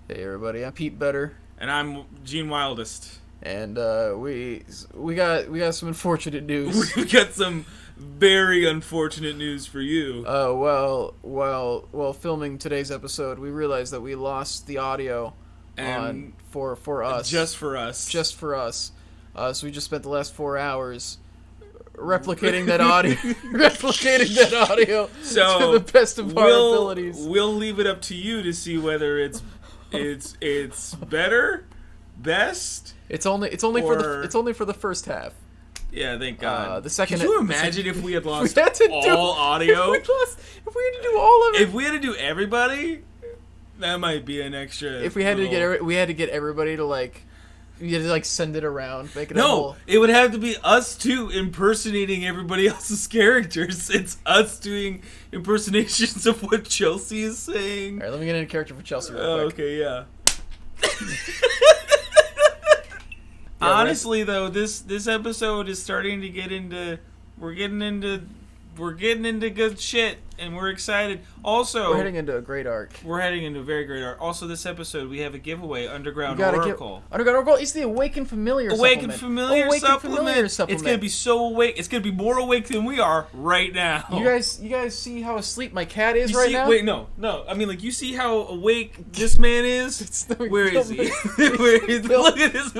Hey everybody, I'm Pete Better, And I'm Gene Wildest. and we got some unfortunate news. We've got some very unfortunate news for you. While filming today's episode, we realized that we lost the audio And for us, just for us. just for us. So we just spent the last 4 hours replicating that audio, replicating that audio So to the best of our abilities. We'll leave it up to you to see whether it's better, best. It's only for the first half. Yeah, thank God. The second. Could you imagine if we had lost we had to all audio? If we had to do all of it. If we had to do everybody, that might be an extra. If we had to get everybody to like, you had to like send it around, make it a No, whole. it would have to be us two impersonating everybody else's characters. It's us doing impersonations of what Chelsea is saying. All right, let me get into character for Chelsea real quick. Okay, yeah. Yeah, Honestly, though, this episode is starting to get into. We're getting into good shit, and we're excited. Also, We're heading into a great arc. We're heading into a very great arc. Also, this episode we have a giveaway: Underground Underground Oracle. It's the Awakened Familiar Awakened supplement. Familiar supplement. It's gonna be so awake. It's gonna be more awake than we are right now. You guys see how asleep my cat is right now? Wait, no. I mean, like, you see how awake this man is? Where is he? Look at this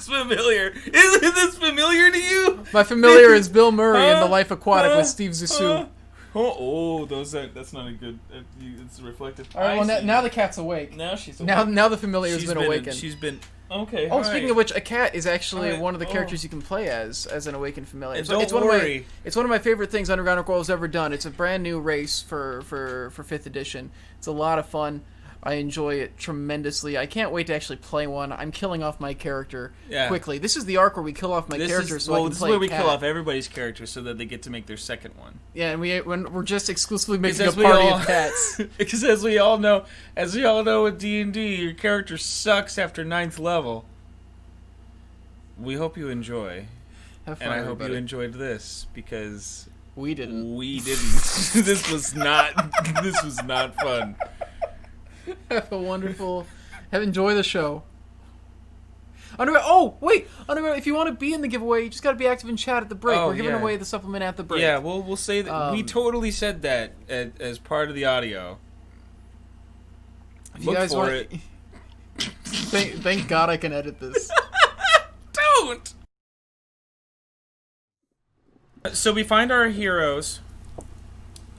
familiar. Isn't this familiar to you? My familiar is Bill Murray in The Life Aquatic with Steve Zissou. That's not a good. It's reflective. All right, well now the cat's awake. Now she's awake. Now the familiar has been awakened. She's been okay. Oh, speaking of which, a cat is actually one of the characters you can play as an awakened familiar. And don't worry. It's one of my favorite things Underground Oracle has ever done. It's a brand new race for 5th edition. It's a lot of fun. I enjoy it tremendously. I can't wait to actually play one. I'm killing off my character quickly. This is the arc where we kill off my character so I can play a cat. This is where we kill off everybody's character so that they get to make their second one. Yeah, and we're just exclusively making a party of cats. Because as we all know with D&D, your character sucks after 9th level. We hope you enjoy. Have fun, and I everybody. hope you enjoyed this because we didn't. This was not fun. Enjoy the show. Underground, if you want to be in the giveaway, you just got to be active in chat at the break. We're giving away the supplement at the break. Yeah, we'll say that. We totally said that as part of the audio. If you guys want it. Thank God I can edit this. Don't! So we find our heroes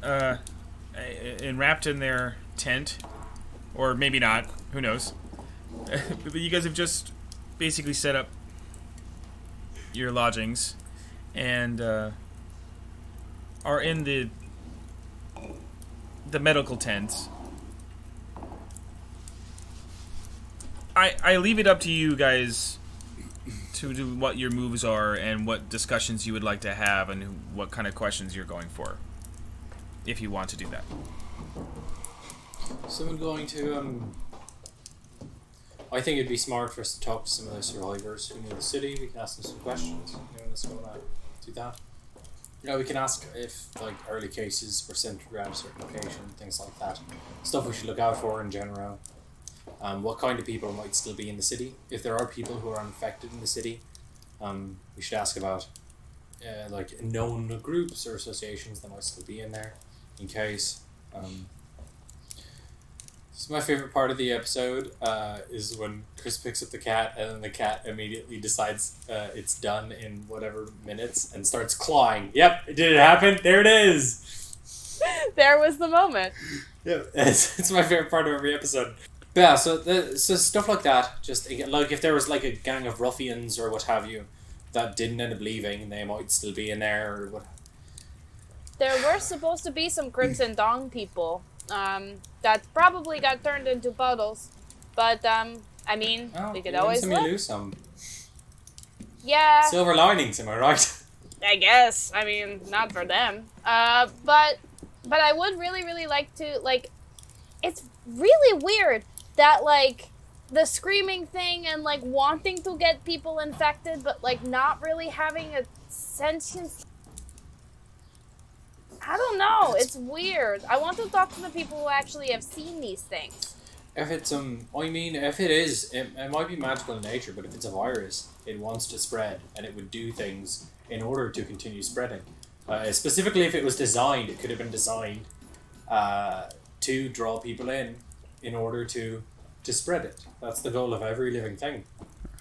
enwrapped in their tent. Or maybe not. Who knows? You guys have just basically set up your lodgings and are in the medical tent. I leave it up to you guys to do what your moves are and what discussions you would like to have and what kind of questions you're going for, if you want to do that. So I'm going to, I think it'd be smart for us to talk to some of the survivors who know the city. We can ask them some questions. Let's go do that. We can ask if, like, early cases were centered around a certain location, things like that. Stuff we should look out for in general. What kind of people might still be in the city. If there are people who are unaffected in the city, we should ask about, like, known groups or associations that might still be in there, in case. So my favorite part of the episode is when Chris picks up the cat and then the cat immediately decides it's done in whatever minutes and starts clawing. Yep, did it happen? There it is. There was the moment. Yep, it's my favorite part of every episode. But yeah, so stuff like that. Just like if there was like a gang of ruffians or what have you that didn't end up leaving, they might still be in there or what. There were supposed to be some Crimson Dawn people. That probably got turned into puddles, but we could always look. Lose some. Yeah. Silver linings, am I right? I guess. I mean, not for them. But I would really like to like. It's really weird that like the screaming thing and like wanting to get people infected, but like not really having a sentience. I don't know. It's weird. I want to talk to the people who actually have seen these things. If it's if it is, it might be magical in nature, but if it's a virus, it wants to spread, and it would do things in order to continue spreading. Specifically, if it was designed, it could have been designed to draw people in order to spread it. That's the goal of every living thing.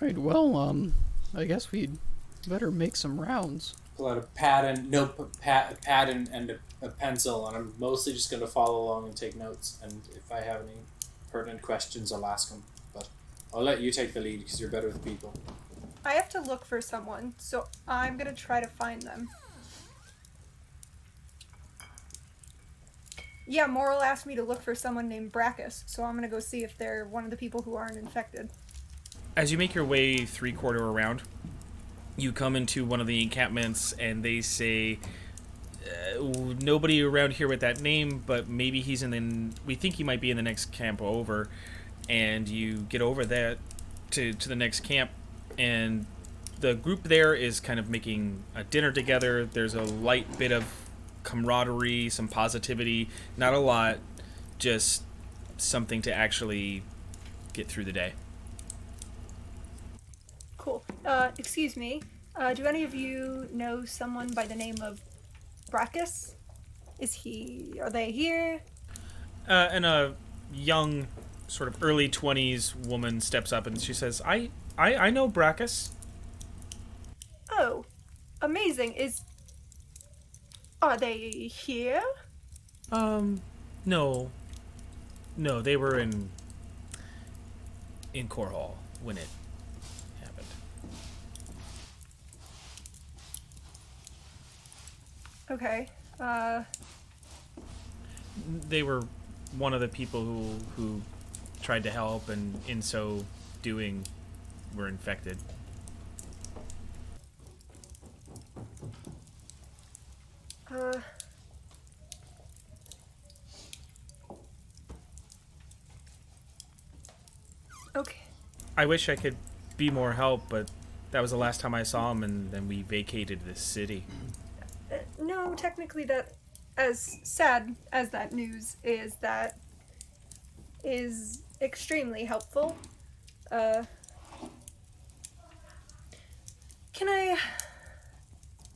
Right. Well, I guess we'd better make some rounds. Pull out a pad and a pencil, and I'm mostly just going to follow along and take notes. And if I have any pertinent questions, I'll ask them. But I'll let you take the lead because you're better with people. I have to look for someone, so I'm going to try to find them. Yeah, Moral asked me to look for someone named Brackus, so I'm going to go see if they're one of the people who aren't infected. As you make your way 3/4 around, you come into one of the encampments, and they say, nobody around here with that name, but maybe he's we think he might be in the next camp over. And you get over there to the next camp, and the group there is kind of making a dinner together. There's a light bit of camaraderie, some positivity, not a lot, just something to actually get through the day. Cool. Excuse me. Do any of you know someone by the name of Brackus? Are they here? And a young, sort of early 20s woman steps up and she says, I know Brackus. Oh, amazing. Are they here? No, they were in Corhall when it happened. Okay. They were one of the people who tried to help, and in so doing, were infected. Okay. I wish I could be more help, but that was the last time I saw him, and then we vacated this city. No, technically that, as sad as that news is, that is extremely helpful. Can I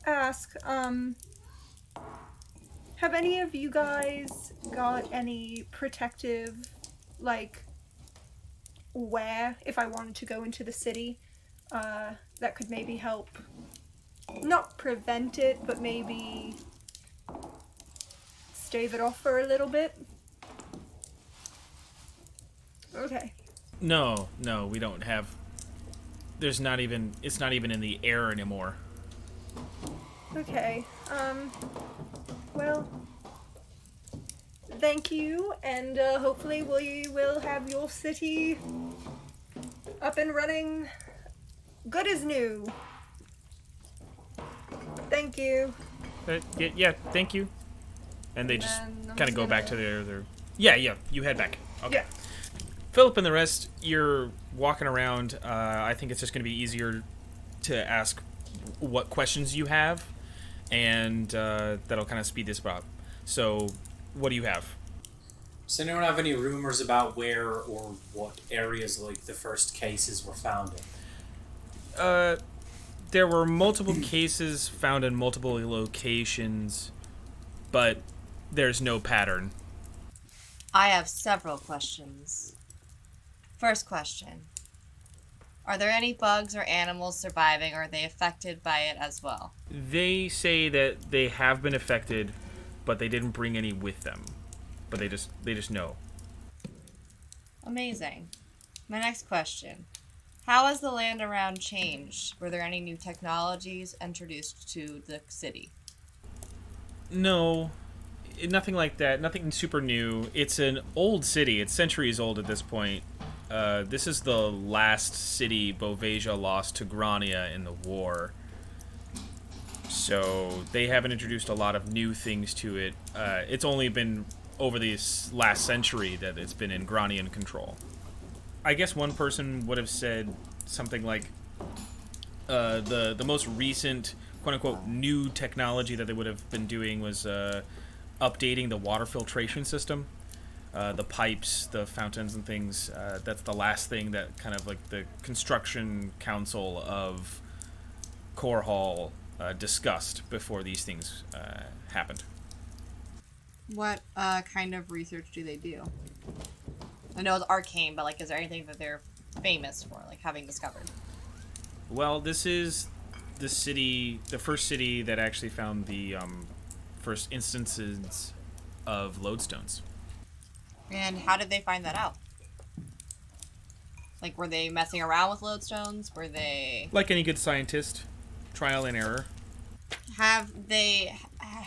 ask, have any of you guys got any protective, wear if I wanted to go into the city, that could maybe help, not prevent it, but maybe stave it off for a little bit? Okay. No, we don't have. It's not even in the air anymore. Okay. Well, thank you, and hopefully we will have your city up and running good as new. Thank you. Yeah, thank you. And they just kind of go back to their... Yeah, you head back. Okay. Yeah. Philip and the rest, you're walking around. I think it's just going to be easier to ask what questions you have, and that'll kind of speed this up. So, what do you have? Does anyone have any rumors about where or what areas the first cases were found in? There were multiple cases found in multiple locations, but there's no pattern. I have several questions. First question. Are there any bugs or animals surviving, or are they affected by it as well? They say that they have been affected, but they didn't bring any with them. But they just know. Amazing. My next question. How has the land around changed? Were there any new technologies introduced to the city? No, nothing like that. Nothing super new. It's an old city. It's centuries old at this point. This is the last city Bovasia lost to Grania in the war. So they haven't introduced a lot of new things to it. It's only been over this last century that it's been in Granian control. I guess one person would have said something like the most recent quote-unquote new technology that they would have been doing was updating the water filtration system. the pipes, the fountains and things. That's the last thing that kind of like the construction council of Corhall discussed before these things happened. What kind of research do they do? I know it's arcane, but like, is there anything that they're famous for, like having discovered? Well, this is the first city that actually found the first instances of lodestones. And how did they find that out? Like, were they messing around with lodestones? Were they... Like any good scientist, trial and error. Have they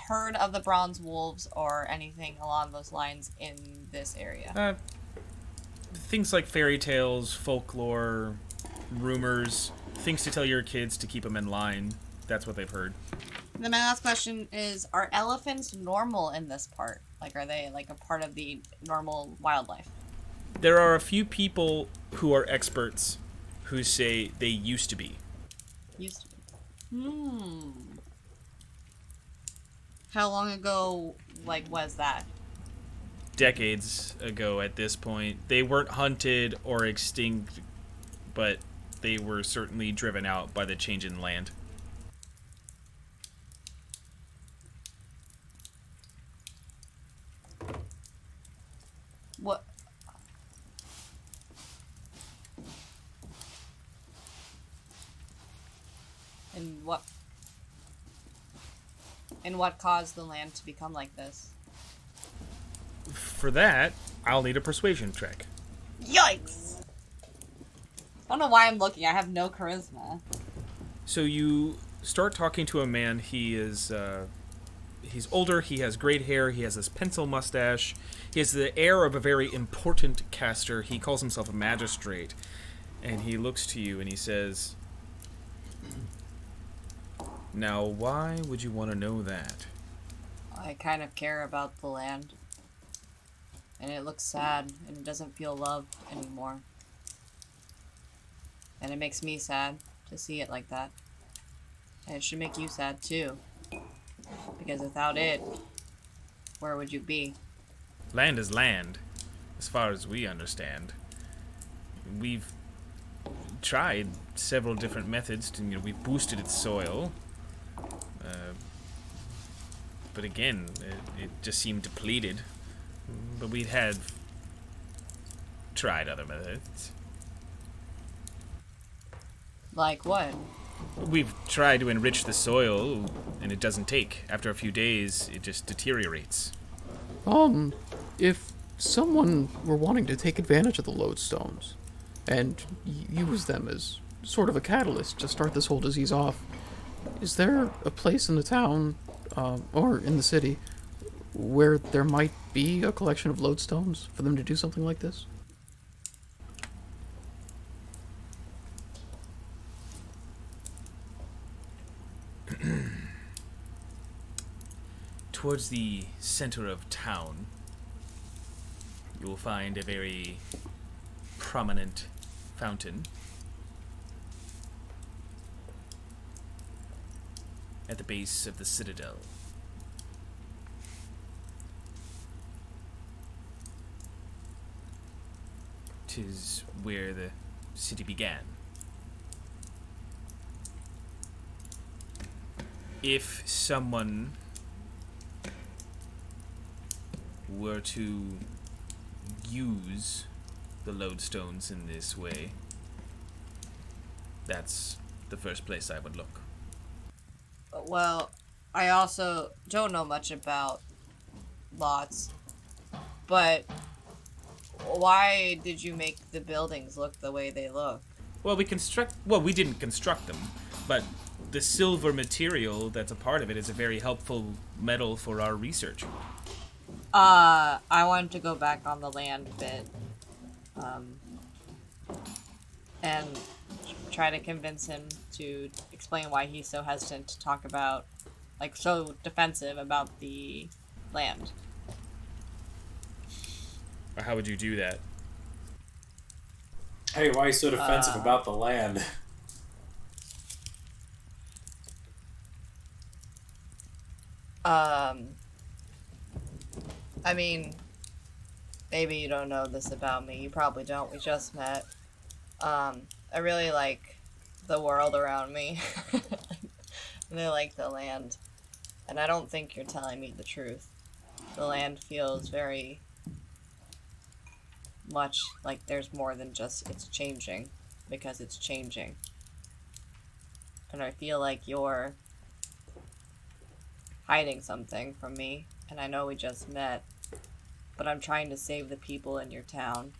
heard of the bronze wolves or anything along those lines in this area? Things like fairy tales, folklore, rumors, things to tell your kids to keep them in line. That's what they've heard. And then my last question is, are elephants normal in this part? Like, are they like a part of the normal wildlife? There are a few people who are experts who say they used to be. Used to be. How long ago, like, was that? Decades ago at this point. They weren't hunted or extinct, but they were certainly driven out by the change in land. What? And what caused the land to become like this? For that, I'll need a persuasion check. Yikes! I don't know why I'm looking. I have no charisma. So you start talking to a man. He's older. He has great hair. He has this pencil mustache. He has the air of a very important caster. He calls himself a magistrate. And he looks to you and he says, "Now, why would you want to know that?" I kind of care about the land. And it looks sad, and it doesn't feel loved anymore. And it makes me sad to see it like that. And it should make you sad too. Because without it, where would you be? Land is land, as far as we understand. We've tried several different methods to, we've boosted its soil. But again, it just seemed depleted. But we had tried other methods. Like what? We've tried to enrich the soil, and it doesn't take. After a few days, it just deteriorates. If someone were wanting to take advantage of the lodestones and use them as sort of a catalyst to start this whole disease off, is there a place in the town, or in the city, where there might be a collection of lodestones for them to do something like this? Towards the center of town, you will find a very prominent fountain. At the base of the citadel. Tis where the city began. If someone were to use the lodestones in this way, that's the first place I would look. Well, I also don't know much about lots, but why did you make the buildings look the way they look? Well, we didn't construct them, but the silver material that's a part of it is a very helpful metal for our research. I wanted to go back on the land bit, and try to convince him to explain why he's so hesitant to talk about, like, so defensive about the land. How would you do that? Hey, why are you so defensive about the land? I mean, maybe you don't know this about me. You probably don't. We just met. I really like the world around me. I really like the land. And I don't think you're telling me the truth. The land feels very much like there's more than just it's changing, because it's changing. And I feel like you're hiding something from me. And I know we just met, but I'm trying to save the people in your town.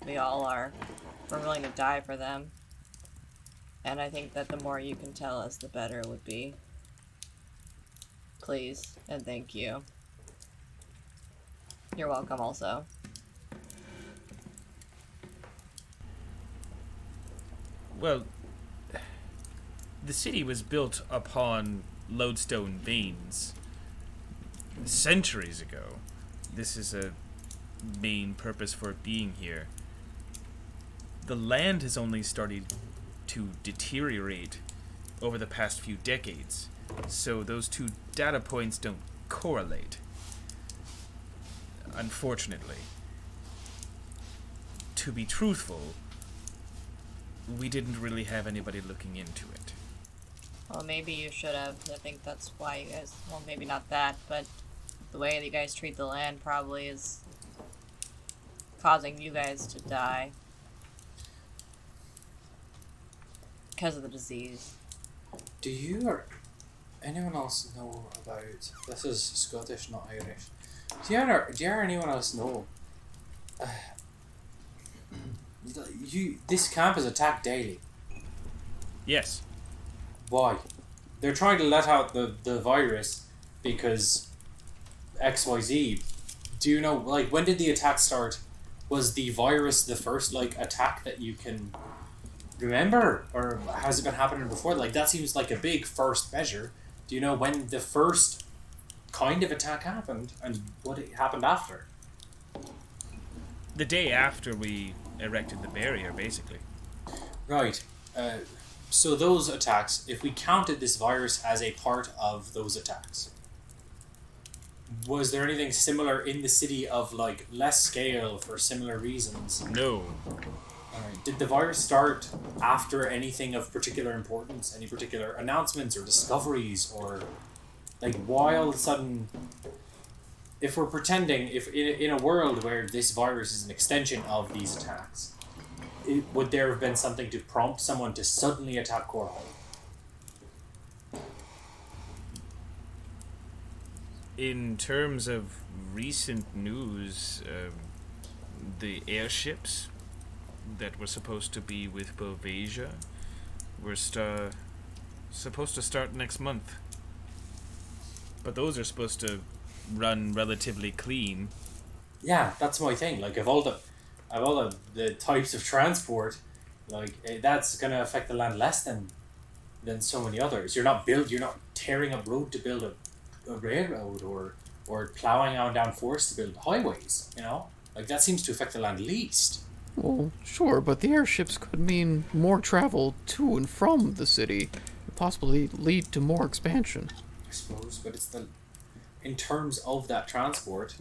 We all are. We're willing to die for them. And I think that the more you can tell us, the better it would be. Please, and thank you. You're welcome also. Well, the city was built upon lodestone veins centuries ago. This is a main purpose for it being here. The land has only started to deteriorate over the past few decades, so those two data points don't correlate, unfortunately. To be truthful, we didn't really have anybody looking into it. Well, maybe you should have. I think that's why you guys, well, maybe not that, but the way that you guys treat the land probably is causing you guys to die. Because of the disease. Do you or anyone else know about... This is Scottish, not Irish. Do you or anyone else know... this camp is attacked daily. Yes. Why? They're trying to let out the virus because XYZ. Do you know, like, when did the attack start? Was the virus the first, like, attack that you can remember? Or has it been happening before? Like, that seems like a big first measure. Do you know when the first kind of attack happened and what it happened after? The day after we erected the barrier, basically. Right. So those attacks, if we counted this virus as a part of those attacks, was there anything similar in the city of, like, less scale for similar reasons? No. Alright. Did the virus start after anything of particular importance? Any particular announcements or discoveries? Or, like, why all of a sudden... If we're pretending, if in a world where this virus is an extension of these attacks, would there have been something to prompt someone to suddenly attack Corhall? In terms of recent news, the airships that were supposed to be with Bovasia were supposed to start next month. But those are supposed to run relatively clean. Yeah, that's my thing. Like, of all the types of transport, like, that's gonna affect the land less than so many others. You're not tearing up road to build a railroad or plowing on down forests to build highways, you know? Like, that seems to affect the land least. Well, sure, but the airships could mean more travel to and from the city, and possibly lead to more expansion. I suppose, but it's in terms of that transport,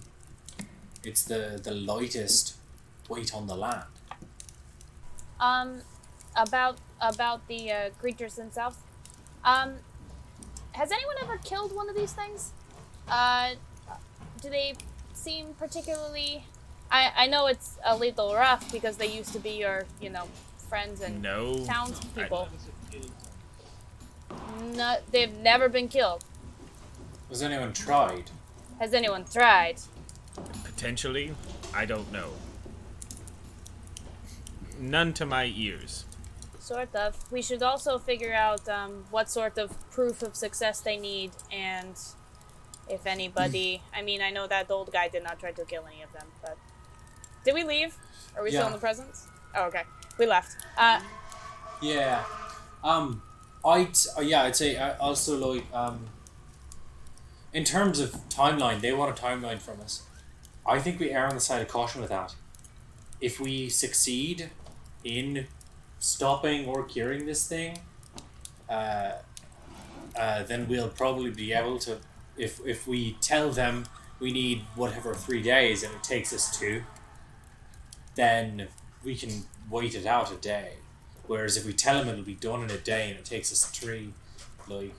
it's the lightest weight on the land. About the creatures themselves. Has anyone ever killed one of these things? Do they seem particularly... I know it's a little rough because they used to be your, friends and townspeople. No, they've never been killed. Has anyone tried? Has anyone tried? Potentially, I don't know. None to my ears. Sort of. We should also figure out what sort of proof of success they need, and if anybody... I mean, I know that old guy did not try to kill any of them, but... Did we leave? Are we still in the presence? Oh, okay. We left. Yeah. I'd say also, like, in terms of timeline, they want a timeline from us. I think we err on the side of caution with that. If we succeed in stopping or curing this thing, then we'll probably be able to, if we tell them we need whatever 3 days and it takes us 2, then we can wait it out a day. Whereas if we tell them it'll be done in a day and it takes us 3, like,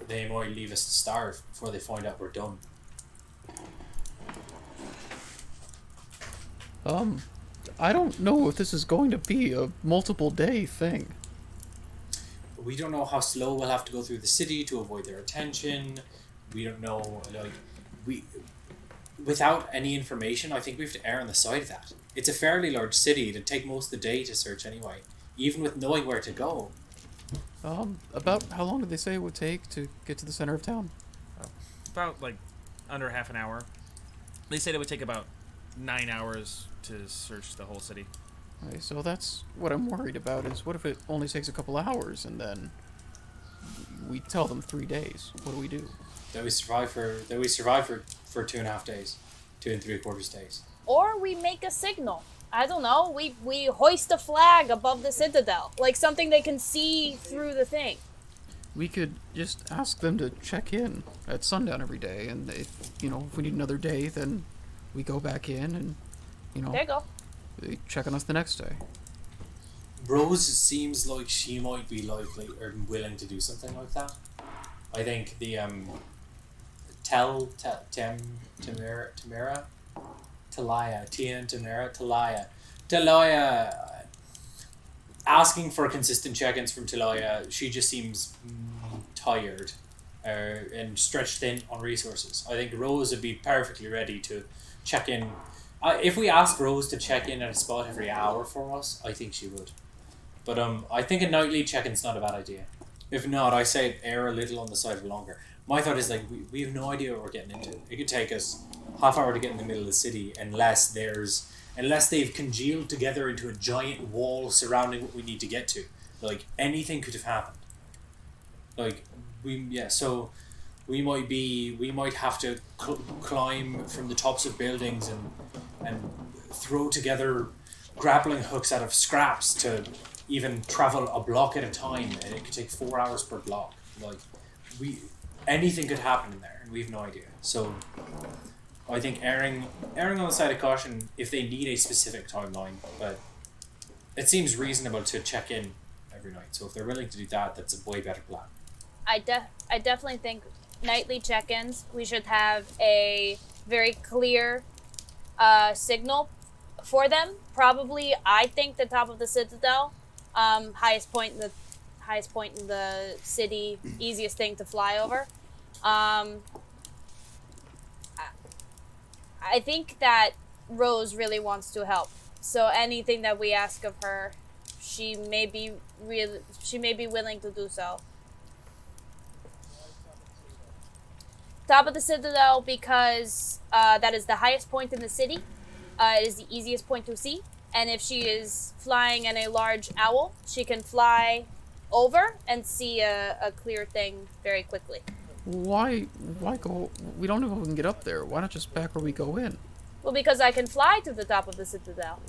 they might leave us to starve before they find out we're done. I don't know if this is going to be a multiple day thing. We don't know how slow we'll have to go through the city to avoid their attention. We don't know, like, without any information, I think we have to err on the side of that. It's a fairly large city. It'd take most of the day to search anyway, even with knowing where to go. About how long did they say it would take to get to the center of town? About, like, under half an hour. They said it would take about 9 hours to search the whole city. Okay, so that's what I'm worried about, is what if it only takes a couple hours and then we tell them 3 days? What do we do? That we survive for 2.5 days. 2 3/4 days. Or we make a signal. I don't know. We hoist a flag above the citadel, like something they can see through the thing. We could just ask them to check in at sundown every day, and if we need another day, then we go back in and There you go. they check on us the next day. Rose seems like she might be likely or willing to do something like that. I think the Talia asking for consistent check-ins from Talia. She just seems tired and stretched thin on resources. I think Rose would be perfectly ready to check in. If we ask Rose to check in at a spot every hour for us, I think she would. But I think a nightly check-in's not a bad idea. If not, I say err a little on the side of longer. My thought is, like, we have no idea what we're getting into. It could take us half hour to get in the middle of the city unless they've congealed together into a giant wall surrounding what we need to get to. Like, anything could have happened. Like, so we might have to climb from the tops of buildings and throw together grappling hooks out of scraps to even travel a block at a time, and it could take 4 hours per block. Like, anything could happen in there, and we have no idea. So I think erring on the side of caution if they need a specific timeline, but it seems reasonable to check in every night. So if they're willing to do that, that's a way better plan. I definitely think nightly check-ins. We should have a very clear signal for them. Probably, I think the top of the citadel, highest point in the city, easiest thing to fly over. I think that Rose really wants to help. So anything that we ask of her, she may be willing to do so. Top of the citadel, because that is the highest point in the city. It is the easiest point to see. And if she is flying in a large owl, she can fly over and see a clear thing very quickly. Why go? We don't know if we can get up there. Why not just back where we go in? Well, because I can fly to the top of the citadel.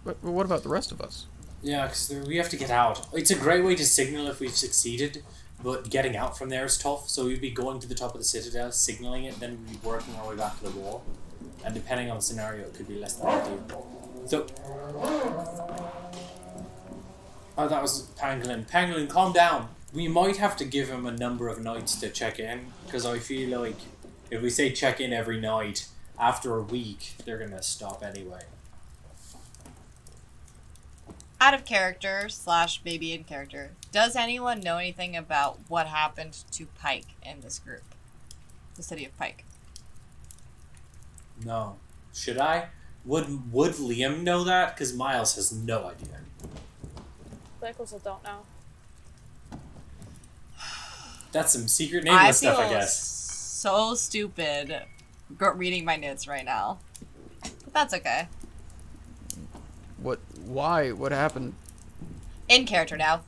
But what about the rest of us? Yeah, because we have to get out. It's a great way to signal if we've succeeded, but getting out from there is tough. So we'd be going to the top of the citadel, signaling it, then we'd be working our way back to the wall. And depending on the scenario, it could be less than ideal. So, that was Pangolin. Pangolin, calm down. We might have to give him a number of nights to check in, because I feel like if we say check in every night, after a week, they're going to stop anyway. Out of character / maybe in character, does anyone know anything about what happened to Pike in this group? The city of Pike. No. Should I? Would Liam know that? Because Miles has no idea. I also don't know. That's some secret nameless stuff, I guess. So stupid reading my notes right now. But that's okay. What? Why? What happened? In character now.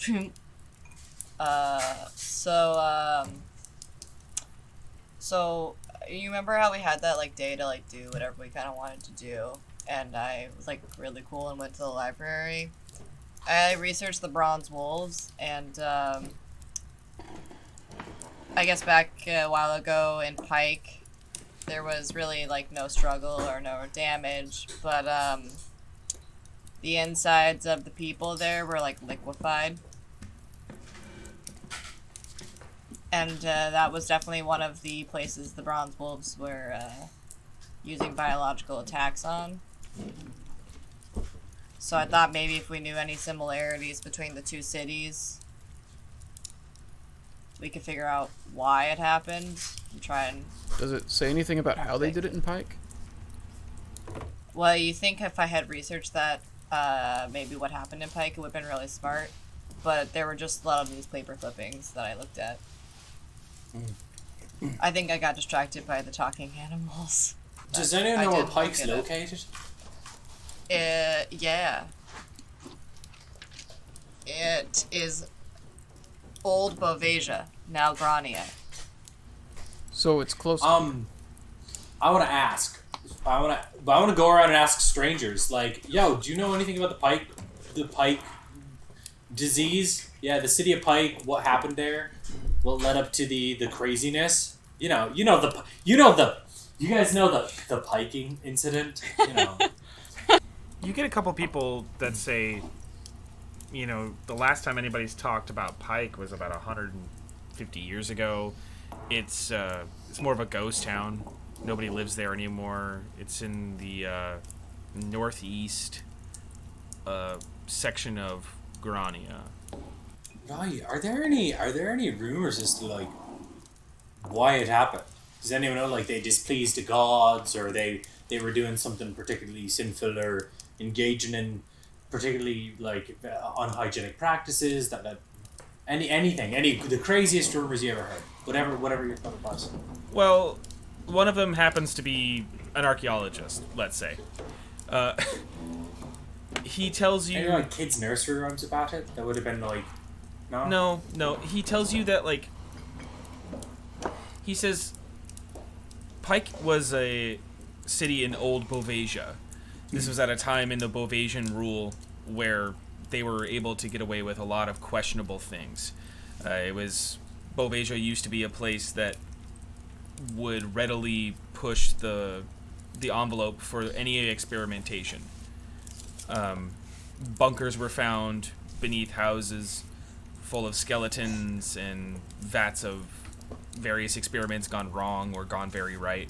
So you remember how we had that day to do whatever we kind of wanted to do, and I was really cool and went to the library. I researched the bronze wolves, and I guess back a while ago in Pike, there was really no struggle or no damage, but the insides of the people there were like liquefied. And that was definitely one of the places the Bronze Wolves were using biological attacks on. So I thought maybe if we knew any similarities between the two cities, we could figure out why it happened and try and... Does it say anything about how they did it in Pike? Well, you think if I had researched that, maybe what happened in Pike, it would have been really smart. But there were just a lot of newspaper clippings that I looked at. I think I got distracted by the talking animals. Does anyone know where Pike's located? Yeah. It is Old Bovasia, now Grania. So it's close. I want to ask. I want to go around and ask strangers. Like, yo, do you know anything about the Pike disease? Yeah, the city of Pike. What happened there? What led up to the craziness? You guys know the piking incident. You know. You get a couple people that say, you know, the last time anybody's talked about Pike was about 150 years ago. It's more of a ghost town. Nobody lives there anymore. It's in the northeast section of Grania. Right. Are there any rumors as to like why it happened? Does anyone know, like, they displeased the gods, or they were doing something particularly sinful, or engaging in particularly like unhygienic practices? That the craziest rumors you ever heard? Whatever your thought was. Well, one of them happens to be an archaeologist, let's say. He tells you... Any, like, kids' nursery rhymes about it? That would have been, like... No? No. He tells you that, like... He says... Pike was a city in Old Bovasia. This was at a time in the Bovasian rule where they were able to get away with a lot of questionable things. Bovasia used to be a place that would readily push the envelope for any experimentation. Bunkers were found beneath houses full of skeletons and vats of various experiments gone wrong or gone very right.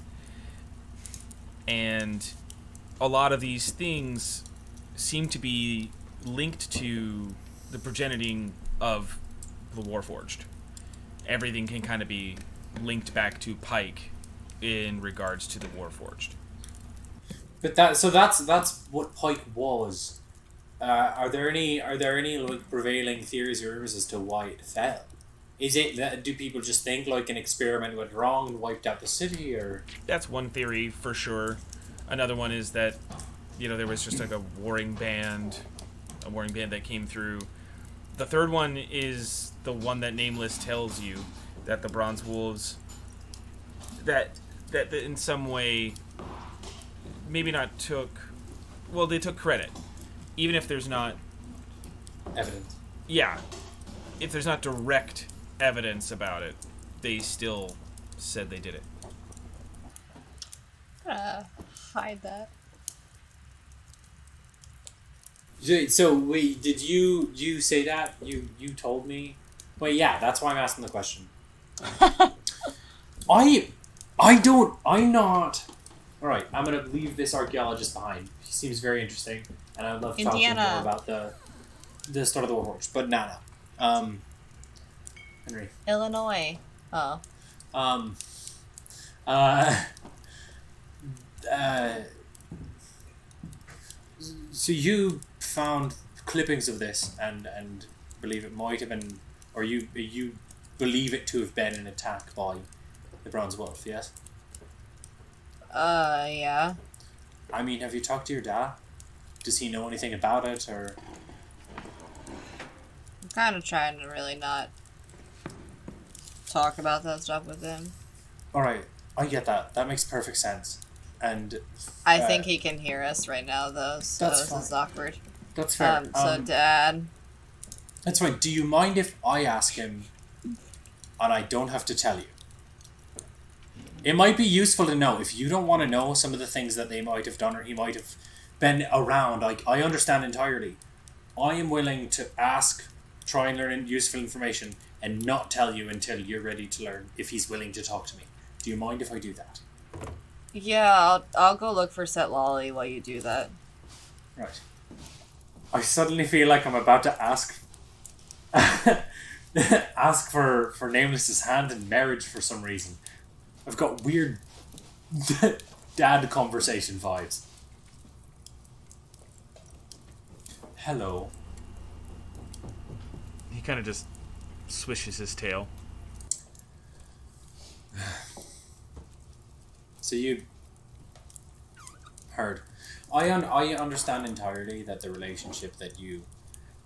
And a lot of these things seem to be linked to the progenitine of the Warforged. Everything can kind of be linked back to Pike in regards to the Warforged. But that's what Pike was. Are there any like prevailing theories or rumors as to why it fell? Is it that, do people just think like an experiment went wrong and wiped out the city, or? That's one theory for sure. Another one is that, you know, there was just like a warring band that came through. The third one is the one that Nameless tells you, that the Bronze Wolves, that in some way, maybe not they took credit, even if there's not Evidence. Yeah, if there's not direct evidence about it, they still said they did it. Hide that. So wait, did you say that? You told me? Wait, yeah, that's why I'm asking the question. I'm not. All right, I'm gonna leave this archaeologist behind. He seems very interesting, and I'd love to talk to him more about the start of the Warforged. But no. Henry. Illinois. Oh. So you found clippings of this and believe it might have been, or you believe it to have been an attack by the Bronze Wolf, yes? Yeah. I mean, have you talked to your dad? Does he know anything about it, or? I'm kind of trying to really not talk about that stuff with him. Alright, I get that. That makes perfect sense. And I think he can hear us right now, though, so that's this fine. is awkward. That's fair. So, Dad... That's fine. Do you mind if I ask him and I don't have to tell you? It might be useful to know. If you don't want to know some of the things that they might have done or he might have been around. I understand entirely. I am willing to ask, try and learn useful information, and not tell you until you're ready to learn if he's willing to talk to me. Do you mind if I do that? Yeah, I'll go look for Set Lolly while you do that. Right. I suddenly feel like I'm about to ask ask for Nameless's hand in marriage for some reason. I've got weird dad conversation vibes. Hello. He kind of just swishes his tail. So you heard. I understand entirely that the relationship that you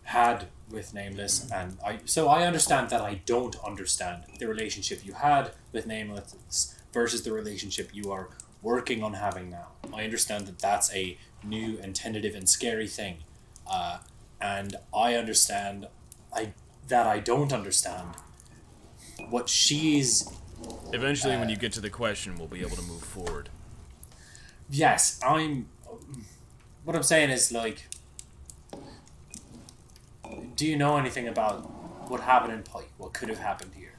had with Nameless, and I understand that I don't understand the relationship you had with Nameless versus the relationship you are working on having now. I understand that that's a new and tentative and scary thing, and I understand that I don't understand what she's. Eventually, when you get to the question, we'll be able to move forward. Yes, what I'm saying is, like, do you know anything about what happened in Pike? What could have happened here?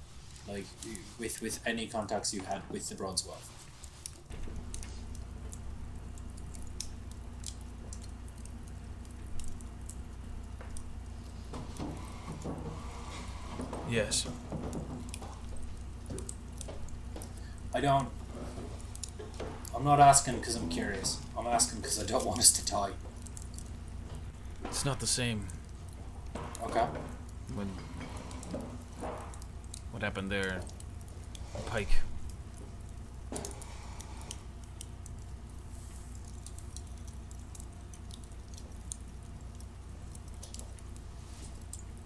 Like, with any contacts you had with the Bronze Wealth? Yes. I'm not asking because I'm curious. I'm asking because I don't want us to die. It's not the same. Okay. What happened there? Pike.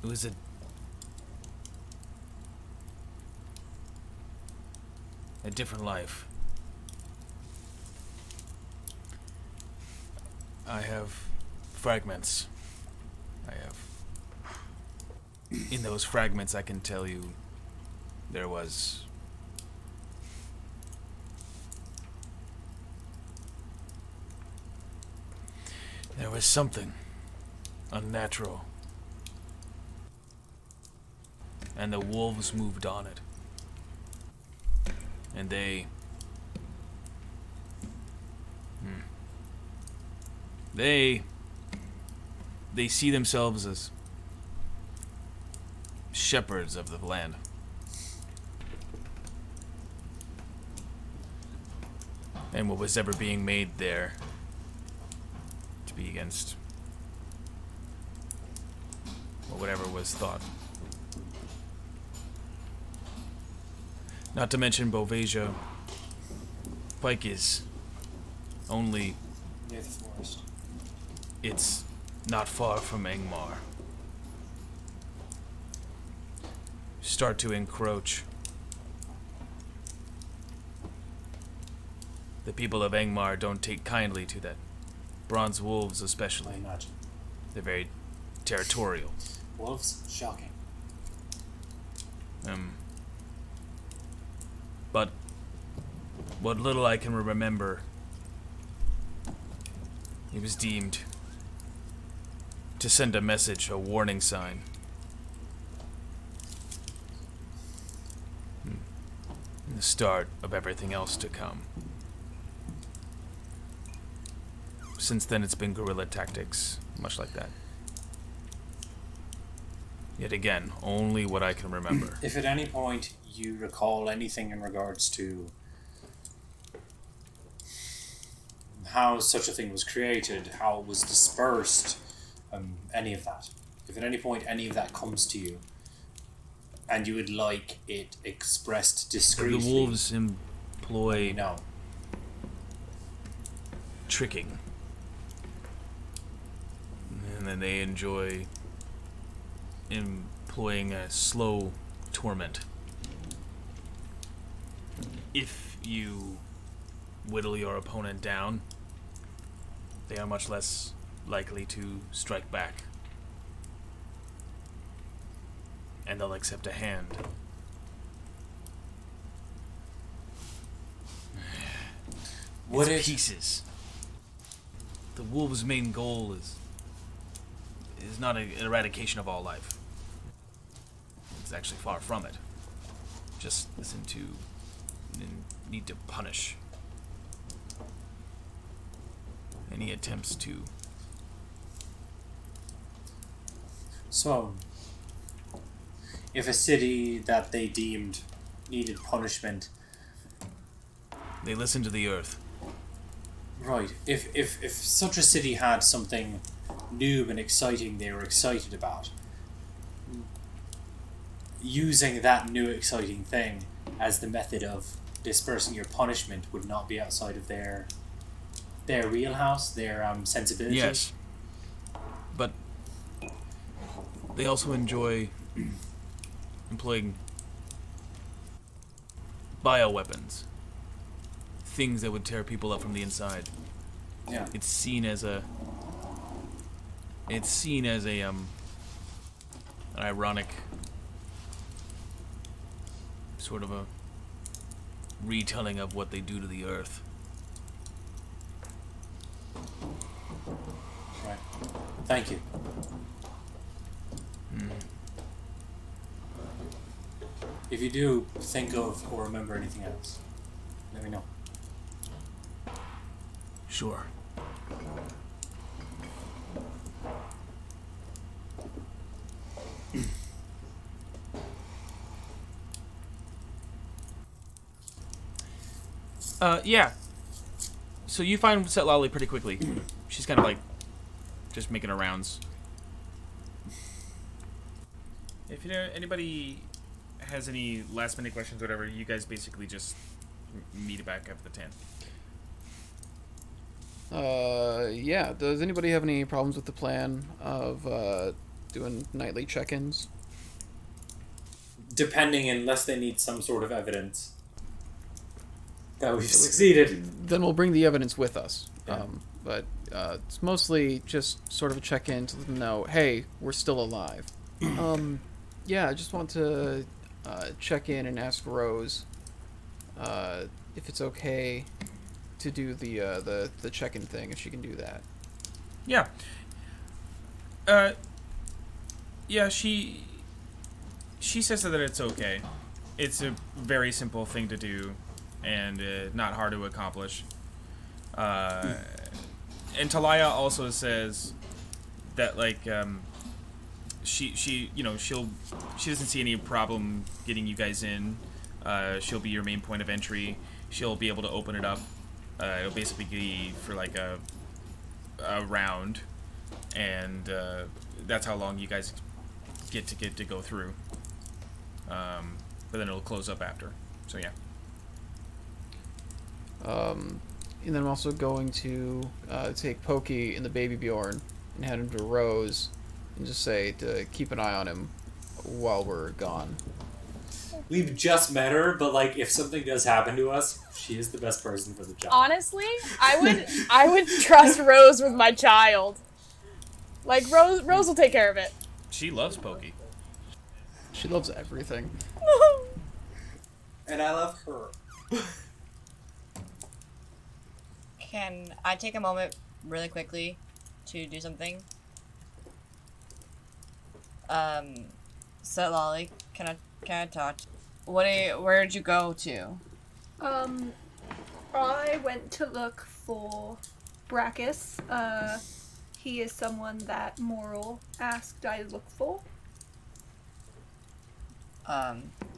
It was a different life. I have fragments. In those fragments, I can tell you there was something unnatural, and the wolves moved on it, and they see themselves as shepherds of the land. And what was ever being made there to be against or whatever was thought. Not to mention Bovasia. Pike is only Near the forest. It's not far from Angmar. Start to encroach. The people of Angmar don't take kindly to that. Bronze wolves especially. I imagine. They're very territorial. Wolves? Shocking. But what little I can remember, he was deemed to send a message, a warning sign. The start of everything else to come. Since then, it's been guerrilla tactics, much like that. Yet again, only what I can remember. If at any point you recall anything in regards to how such a thing was created, how it was dispersed, any of that. If at any point any of that comes to you, and you would like it expressed discreetly. The wolves employ tricking. And then they enjoy employing a slow torment. If you whittle your opponent down, they are much less likely to strike back. And they'll accept a hand. Would It's it pieces. the wolves' main goal is not an eradication of all life. It's actually far from it. Just listen to and need to punish any attempts to. So, if a city that they deemed needed punishment, They listen to the earth. right? If such a city had something new and exciting they were excited about, using that new exciting thing as the method of dispersing your punishment would not be outside of their wheelhouse, their sensibilities. Yes. But they also enjoy employing bioweapons. Things that would tear people up from the inside. Yeah. It's seen as an ironic sort of a retelling of what they do to the earth. Right. Thank you. If you do think of or remember anything else, let me know. Sure. Yeah. So you find Set Lolly pretty quickly. She's kind of like just making her rounds. If anybody has any last minute questions, whatever, you guys basically just meet back up at the tent. Yeah. Does anybody have any problems with the plan of doing nightly check-ins? Depending, unless they need some sort of evidence that we've succeeded. Then we'll bring the evidence with us. Yeah. But it's mostly just sort of a check-in to let them know, hey, we're still alive. Yeah, I just want to check in and ask Rose if it's okay to do the check-in thing, if she can do that. Yeah. Yeah, she says that it's okay. It's a very simple thing to do, and not hard to accomplish. And Talia also says that she doesn't see any problem getting you guys in. She'll be your main point of entry. She'll be able to open it up. It'll basically be for like a round, and that's how long you guys get to go through. But then it'll close up after. So yeah. And then I'm also going to take Pokey and the baby Bjorn and head him to Rose and just say to keep an eye on him while we're gone. We've just met her, but like, if something does happen to us, she is the best person for the job. Honestly, I would trust Rose with my child. Like Rose will take care of it. She loves Pokey. She loves everything. And I love her. Can I take a moment really quickly to do something? Set Lolly, can I talk? Where did you go to? I went to look for Brachus. He is someone that Moral asked I look for.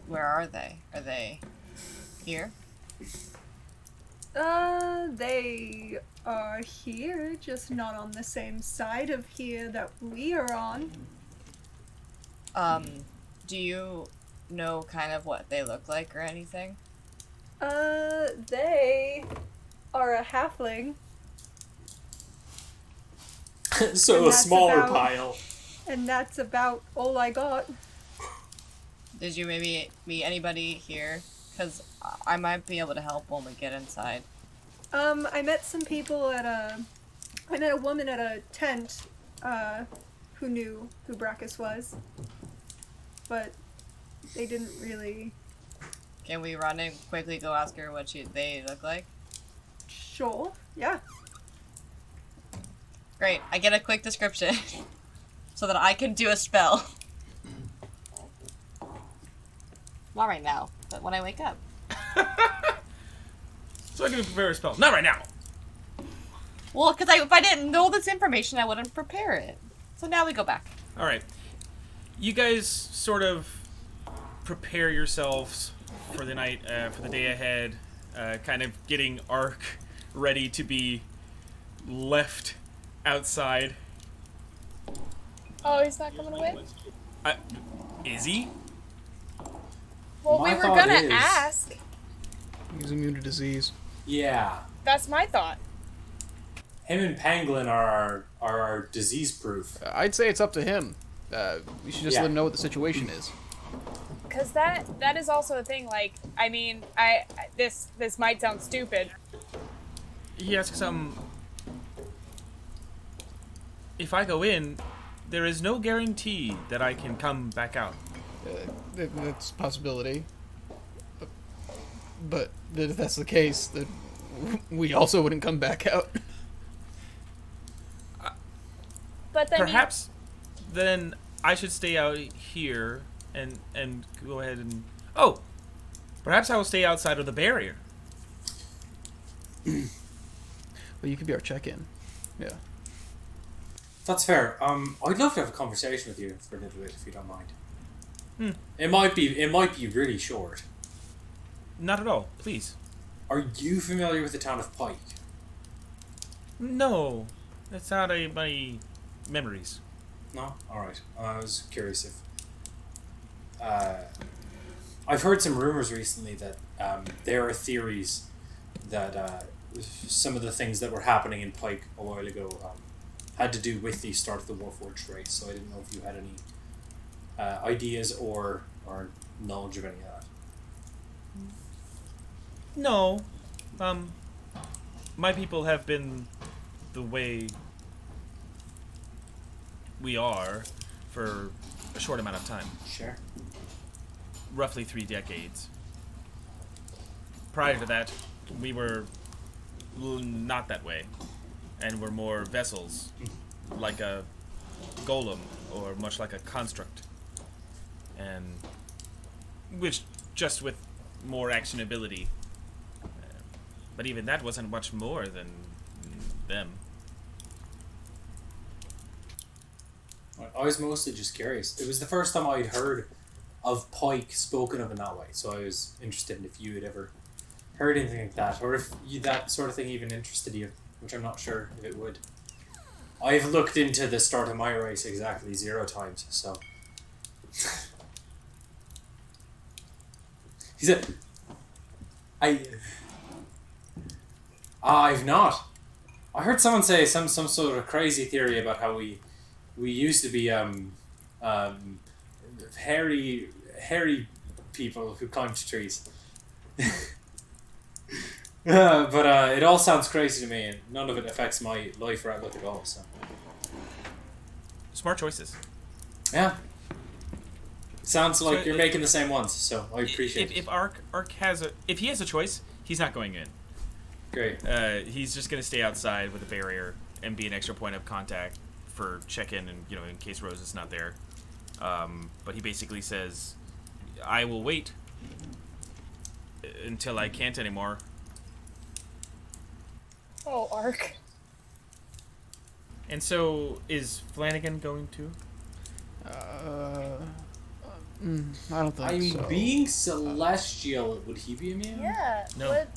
Where are they? Are they here? They are here, just not on the same side of here that we are on. Do you know kind of what they look like or anything? They are a halfling. So And a that's smaller about- pile. And that's about all I got. Did you maybe meet anybody here? Because I might be able to help when we get inside. I met some people I met a woman at a tent, who knew who Brachus was. But they didn't really... Can we run and quickly go ask her what they look like? Sure, yeah. Great. I get a quick description so that I can do a spell. Not right now, but when I wake up. So I can prepare a spell. Not right now. Well, because if I didn't know this information, I wouldn't prepare it. So now we go back. All right. You guys sort of prepare yourselves for the night, for the day ahead, kind of getting Ark ready to be left outside. Oh, he's not coming away? Is he? Well, My we were thought gonna is- ask. He's immune to disease. Yeah. That's my thought. Him and Pangolin are our disease proof. I'd say it's up to him. We should just let him know what the situation is. Because that is also a thing. Like, I mean, this might sound stupid. He asks, if I go in, there is no guarantee that I can come back out. That's a possibility. But if that's the case, then we also wouldn't come back out. But then Perhaps then I should stay out here and go ahead and... Oh! Perhaps I will stay outside of the barrier. Well, you could be our check-in. Yeah. That's fair. I'd love to have a conversation with you for a little bit, if you don't mind. It might be really short. Not at all, please. Are you familiar with the town of Pike? No, that's out of my memories. No? Alright. I was curious if... I've heard some rumors recently that there are theories that some of the things that were happening in Pike a while ago had to do with the start of the Warforged race, so I didn't know if you had any ideas or knowledge of any of that. No. My people have been the way we are for a short amount of time. Sure. Roughly 3 decades. Prior to that, we were not that way. And were more vessels, like a golem, or much like a construct. And which just with more actionability. But even that wasn't much more than them. I was mostly just curious. It was the first time I'd heard of Pike spoken of in that way, so I was interested in if you had ever heard anything like that, or if that sort of thing even interested you, which I'm not sure if it would. I've looked into the start of my race exactly 0 times, so... He said... I've not. I heard someone say some sort of crazy theory about how we used to be hairy people who climbed trees. But it all sounds crazy to me, and none of it affects my life or outlook at all. So Smart choices. yeah, sounds like So you're making the same ones. So I appreciate it. If Ark has if he has a choice, he's not going in. Great. He's just gonna stay outside with a barrier and be an extra point of contact for check-in and in case Rose is not there. But he basically says, "I will wait until I can't anymore." Oh, Ark. And so, is Flanagan going to? I don't think I mean, so. being celestial, would he be immune? Yeah. No. What?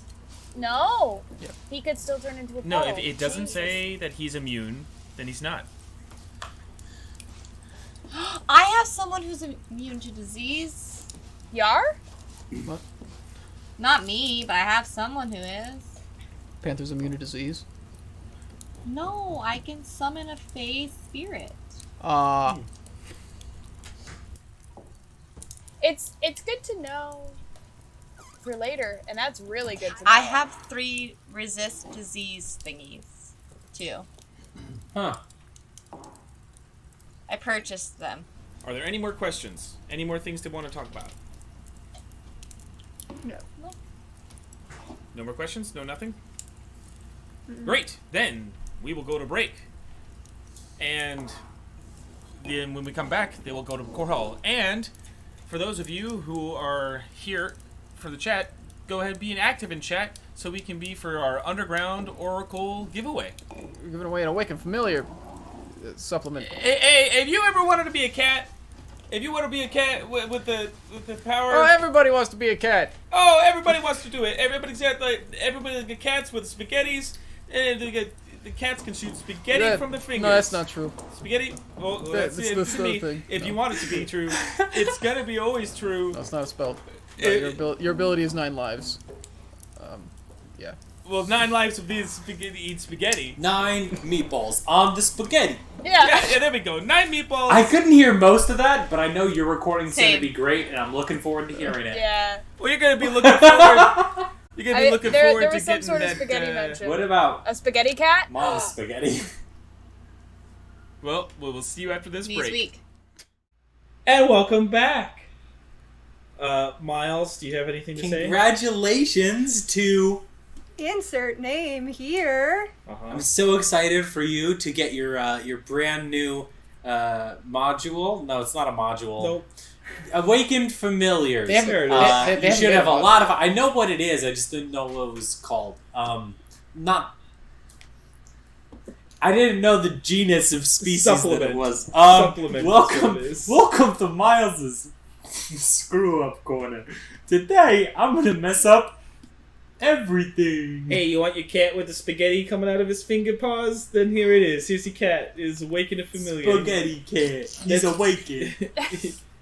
No. Yeah. He could still turn into a No, puddle. if it doesn't Jesus. say that he's immune, then he's not. I have someone who's immune to disease. Yar? What? Not me, but I have someone who is. Panther's immune to disease. No, I can summon a phase spirit. It's good to know for later, and that's really good to know. I have 3 resist disease thingies, too. Huh. I purchased them. Are there any more questions? Any more things to want to talk about? No. No more questions? No nothing? Great. Then we will go to break. And then when we come back, they will go to Corhall. And for those of you who are here for the chat, go ahead and be active in chat so we can be for our Underground Oracle giveaway. We're giving away an Awakened Familiar supplement. Hey, have you ever wanted to be a cat? If you want to be a cat with the power... Oh, everybody wants to be a cat. Oh, everybody wants to do it. Everybody's got got cats with spaghettis, and the cats can shoot spaghetti from the fingers. No, that's not true. Spaghetti. Well, that's it. That's To me, thing. if No. you want it to be true, it's gonna be always true. No, it's not a spell. Your ability is 9 lives. Yeah. Well, 9 lives of these spaghetti eat spaghetti. 9 meatballs on the spaghetti. Yeah, there we go. 9 meatballs. I couldn't hear most of that, but I know your recording's going to Same. be great, and I'm looking forward to hearing it. Yeah. Well, you're gonna be looking forward. You're gonna be looking forward there to was some getting sort of that. spaghetti mention. What about A spaghetti cat? mom's spaghetti? Well, we'll see you after this Next break. week. And welcome back. Miles, do you have anything to say? Congratulations to... Insert name here. I'm so excited for you to get your brand new module. No, it's not a module. Nope. Awakened Familiars. They haven't- There it is. they You haven't should made have a one. lot of... I know what it is, I just didn't know what it was called. Not... I didn't know the genus of species that Supplement. it was. Supplement is what Welcome, it is. welcome to Miles's screw-up corner. Today, I'm gonna mess up everything. Hey, you want your cat with the spaghetti coming out of his finger paws? Then here it is. Here's your cat. Is awakened and familiar. Spaghetti cat. He's awakened.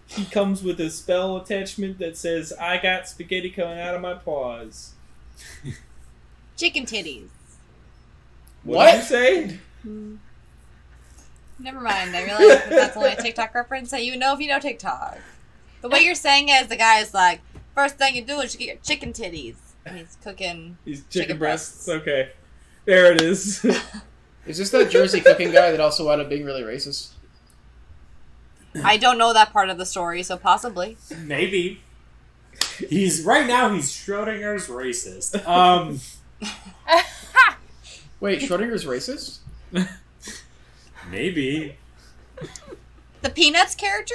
He comes with a spell attachment that says, I got spaghetti coming out of my paws. Chicken titties. What did you say? Never mind. I realize that that's only a TikTok reference. So you know if you know TikTok. The way you're saying it is the guy is like, first thing you do is you get your chicken titties. And he's cooking He's chicken chicken breasts. Okay. There it is. Is this that Jersey cooking guy that also wound up being really racist? I don't know that part of the story, so possibly. Maybe. Right now he's Schrodinger's racist. Wait, Schrodinger's racist? Maybe. The Peanuts character?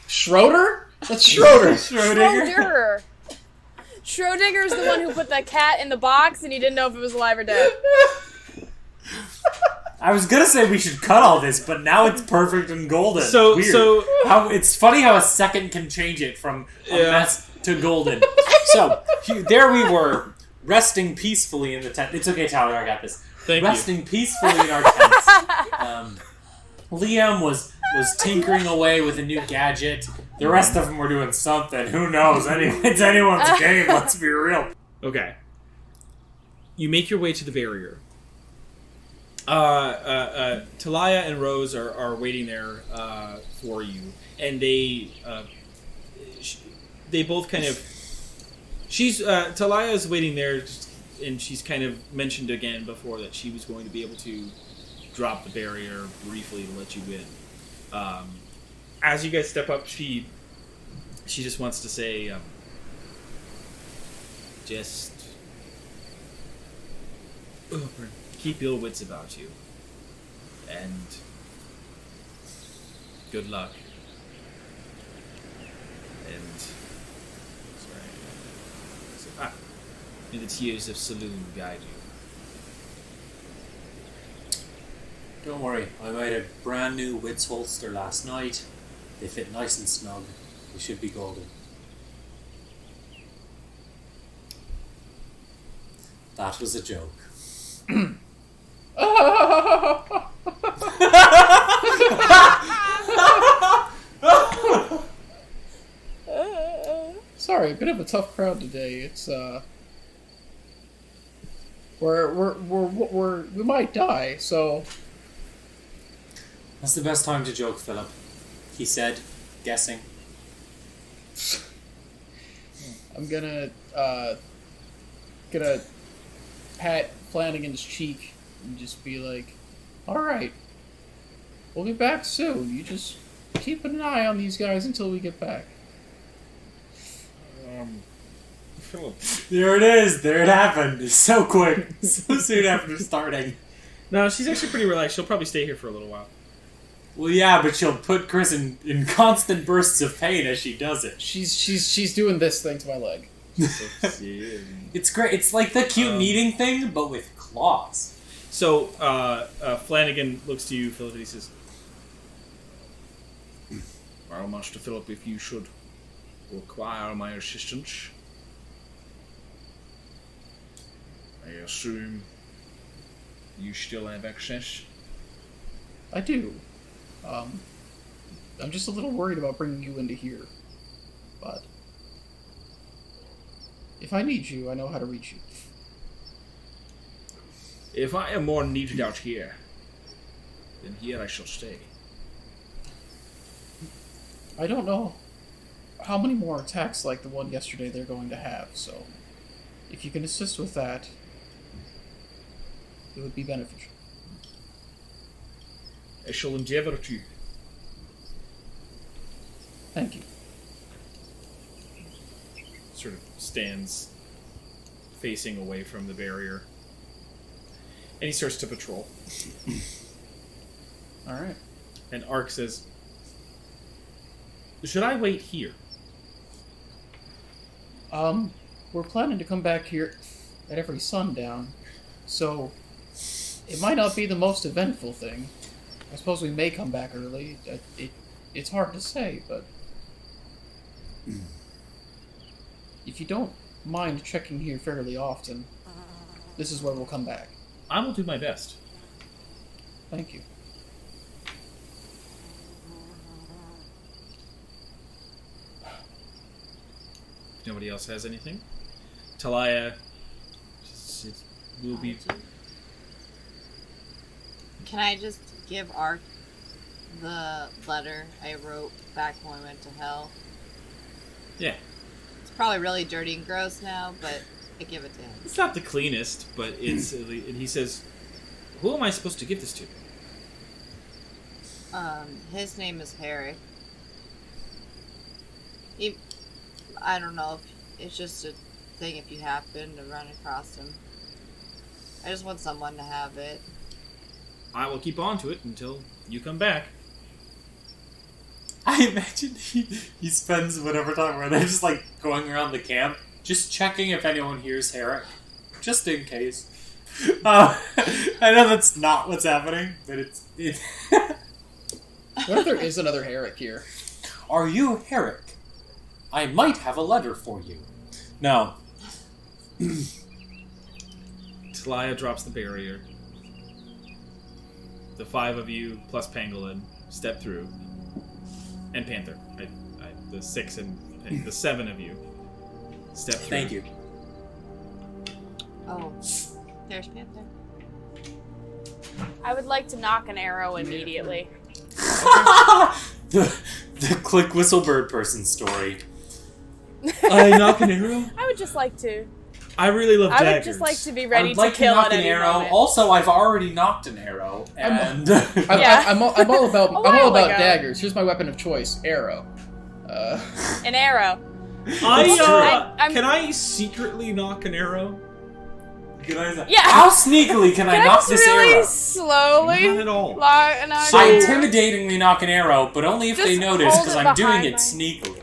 Schroeder? That's Schroeder. Schrodinger. Schrodinger's the one who put the cat in the box and he didn't know if it was alive or dead. I was gonna say we should cut all this, but now it's perfect and golden. So- Weird. so- how it's funny how a second can change it from a Yeah. mess to golden. So there we were, resting peacefully in the tent. It's okay, Tyler, I got this. Thank you. Resting peacefully in our tents. Liam was tinkering away with a new gadget. The rest of them were doing something. Who knows? It's anyone's game. Let's be real. Okay. You make your way to the barrier. Talia and Rose are waiting there for you, and they both kind of. Talia is waiting there, and she's kind of mentioned again before that she was going to be able to drop the barrier briefly to let you in. As you guys step up, she just wants to say, just keep your wits about you, and good luck. And may the tears of Saloon guide you. Don't worry, I made a brand new Wits holster last night. They fit nice and snug. They should be golden. That was a joke. Sorry, a bit of a tough crowd today. It's we might die, so That's the best time to joke, Philip. He said, guessing. I'm gonna pat Flanagan's cheek and just be like, "All right, we'll be back soon. You just keep an eye on these guys until we get back." Philip. There it is. There it happened. It's so quick. So soon after starting. No, she's actually pretty relaxed. She'll probably stay here for a little while. Well, yeah, but she'll put Chris in constant bursts of pain as she does it. She's doing this thing to my leg. It's great. It's like the cute kneading thing, but with claws. So Flanagan looks to you, Philip, and he says, "Well, Master Philip, if you should require my assistance, I assume you still have access." I do. I'm just a little worried about bringing you into here, but if I need you, I know how to reach you. If I am more needed out here, then here I shall stay. I don't know how many more attacks like the one yesterday they're going to have, so if you can assist with that, it would be beneficial. I shall endeavour to. Thank you. Sort of stands facing away from the barrier. And he starts to patrol. Alright. And Ark says, "Should I wait here?" We're planning to come back here at every sundown, so it might not be the most eventful thing. I suppose we may come back early. It's hard to say, but if you don't mind checking here fairly often, this is where we'll come back. I will do my best. Thank you. Nobody else has anything? Talia will be... Can I just give Ark the letter I wrote back when we went to hell? Yeah. It's probably really dirty and gross now, but I give it to him. It's not the cleanest, but it's... And he says, "Who am I supposed to give this to?" His name is Herrick. I don't know if it's just a thing if you happen to run across him. I just want someone to have it. I will keep on to it until you come back. I imagine he spends whatever time where they're just like going around the camp, just checking if anyone hears Herrick, just in case. I know that's not what's happening, but it. What if there is another Herrick here? Are you Herrick? I might have a letter for you. No. Talia drops the barrier. The 5 of you, plus Pangolin, step through. And Panther. The 6 and the 7 of you step through. Thank you. Oh, there's Panther. I would like to knock an arrow immediately. the click whistle bird person story. I knock an arrow? I would just like to. I really love daggers. I would just like to be ready I'd like to kill knock at an any arrow. moment. Also, I've already knocked an arrow, and I'm all about A while ago. daggers. Here's my weapon of choice: arrow. An arrow. Can I secretly knock an arrow? Yeah. How sneakily can I Can I knock just this really arrow? slowly Not at all. So I intimidatingly knock an arrow, but only if they Just notice, hold because it I'm doing behind it my- sneakily.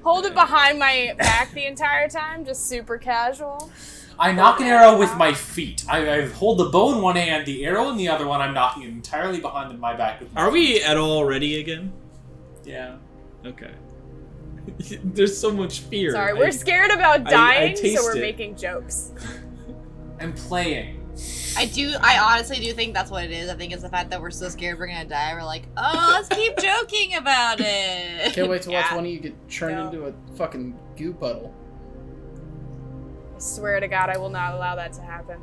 hold it behind my back the entire time, just super casual. I knock an arrow with my feet. I hold the bow in one hand, the arrow in the other one. I'm knocking it entirely behind my back. With my Are we at all ready again? Yeah. Okay. There's so much fear. Sorry, we're scared about dying, so taste we're it. making jokes. I'm playing. I honestly do think that's what it is. I think it's the fact that we're so scared we're gonna die. We're like, oh, let's keep joking about it. Can't wait to watch Yeah. one of you get turned into a fucking goo puddle. I swear to God, I will not allow that to happen.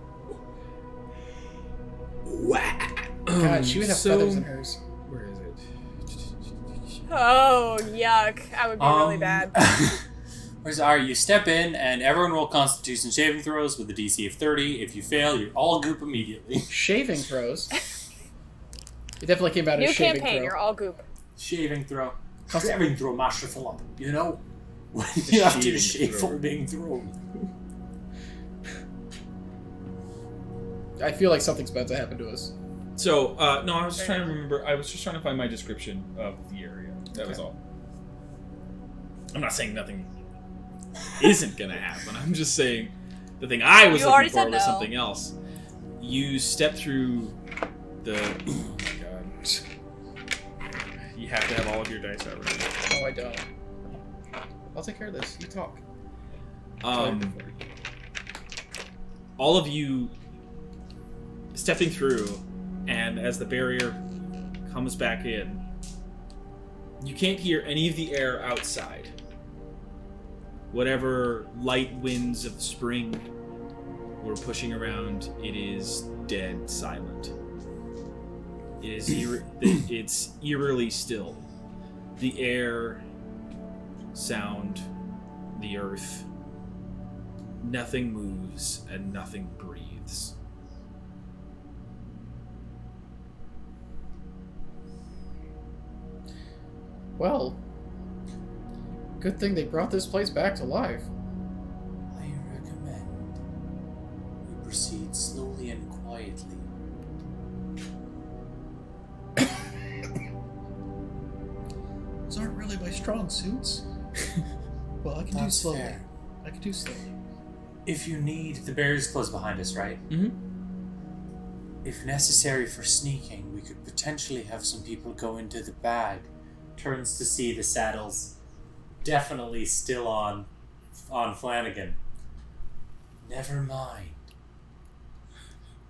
God, she would have feathers in hers. Where is it? Oh, yuck. I would be really bad. Alright, you step in, and everyone roll Constitution saving throws with a DC of 30. If you fail, you're all goop immediately. Shaving throws. It definitely came out New as shaving campaign, throw. you're all goop. Shaving throw. Shaving throw, Master Philip. You know? When you have to Shaving shave throw. for being thrown. I feel like something's about to happen to us. So, no, I was just trying to remember. I was just trying to find my description of the area. That was all. I'm not saying nothing isn't gonna happen. I'm just saying the thing I was looking for was something else. You step through the. Oh my god! You have to have all of your dice out right. No, I don't. I'll take care of this. You talk. All of you stepping through, and as the barrier comes back in, you can't hear any of the air outside. Whatever light winds of spring were pushing around, it is dead silent. It is it's eerily still. The air, sound, the earth, nothing moves and nothing breathes. Well, good thing they brought this place back to life. I recommend we proceed slowly and quietly. Those aren't really my strong suits. Well, I can do slowly. Fair. I can do slowly. If you need, the barrier's close behind us, right? Mm-hmm. If necessary for sneaking, we could potentially have some people go into the bag. Turns to see the saddles definitely still on Flanagan. Never mind.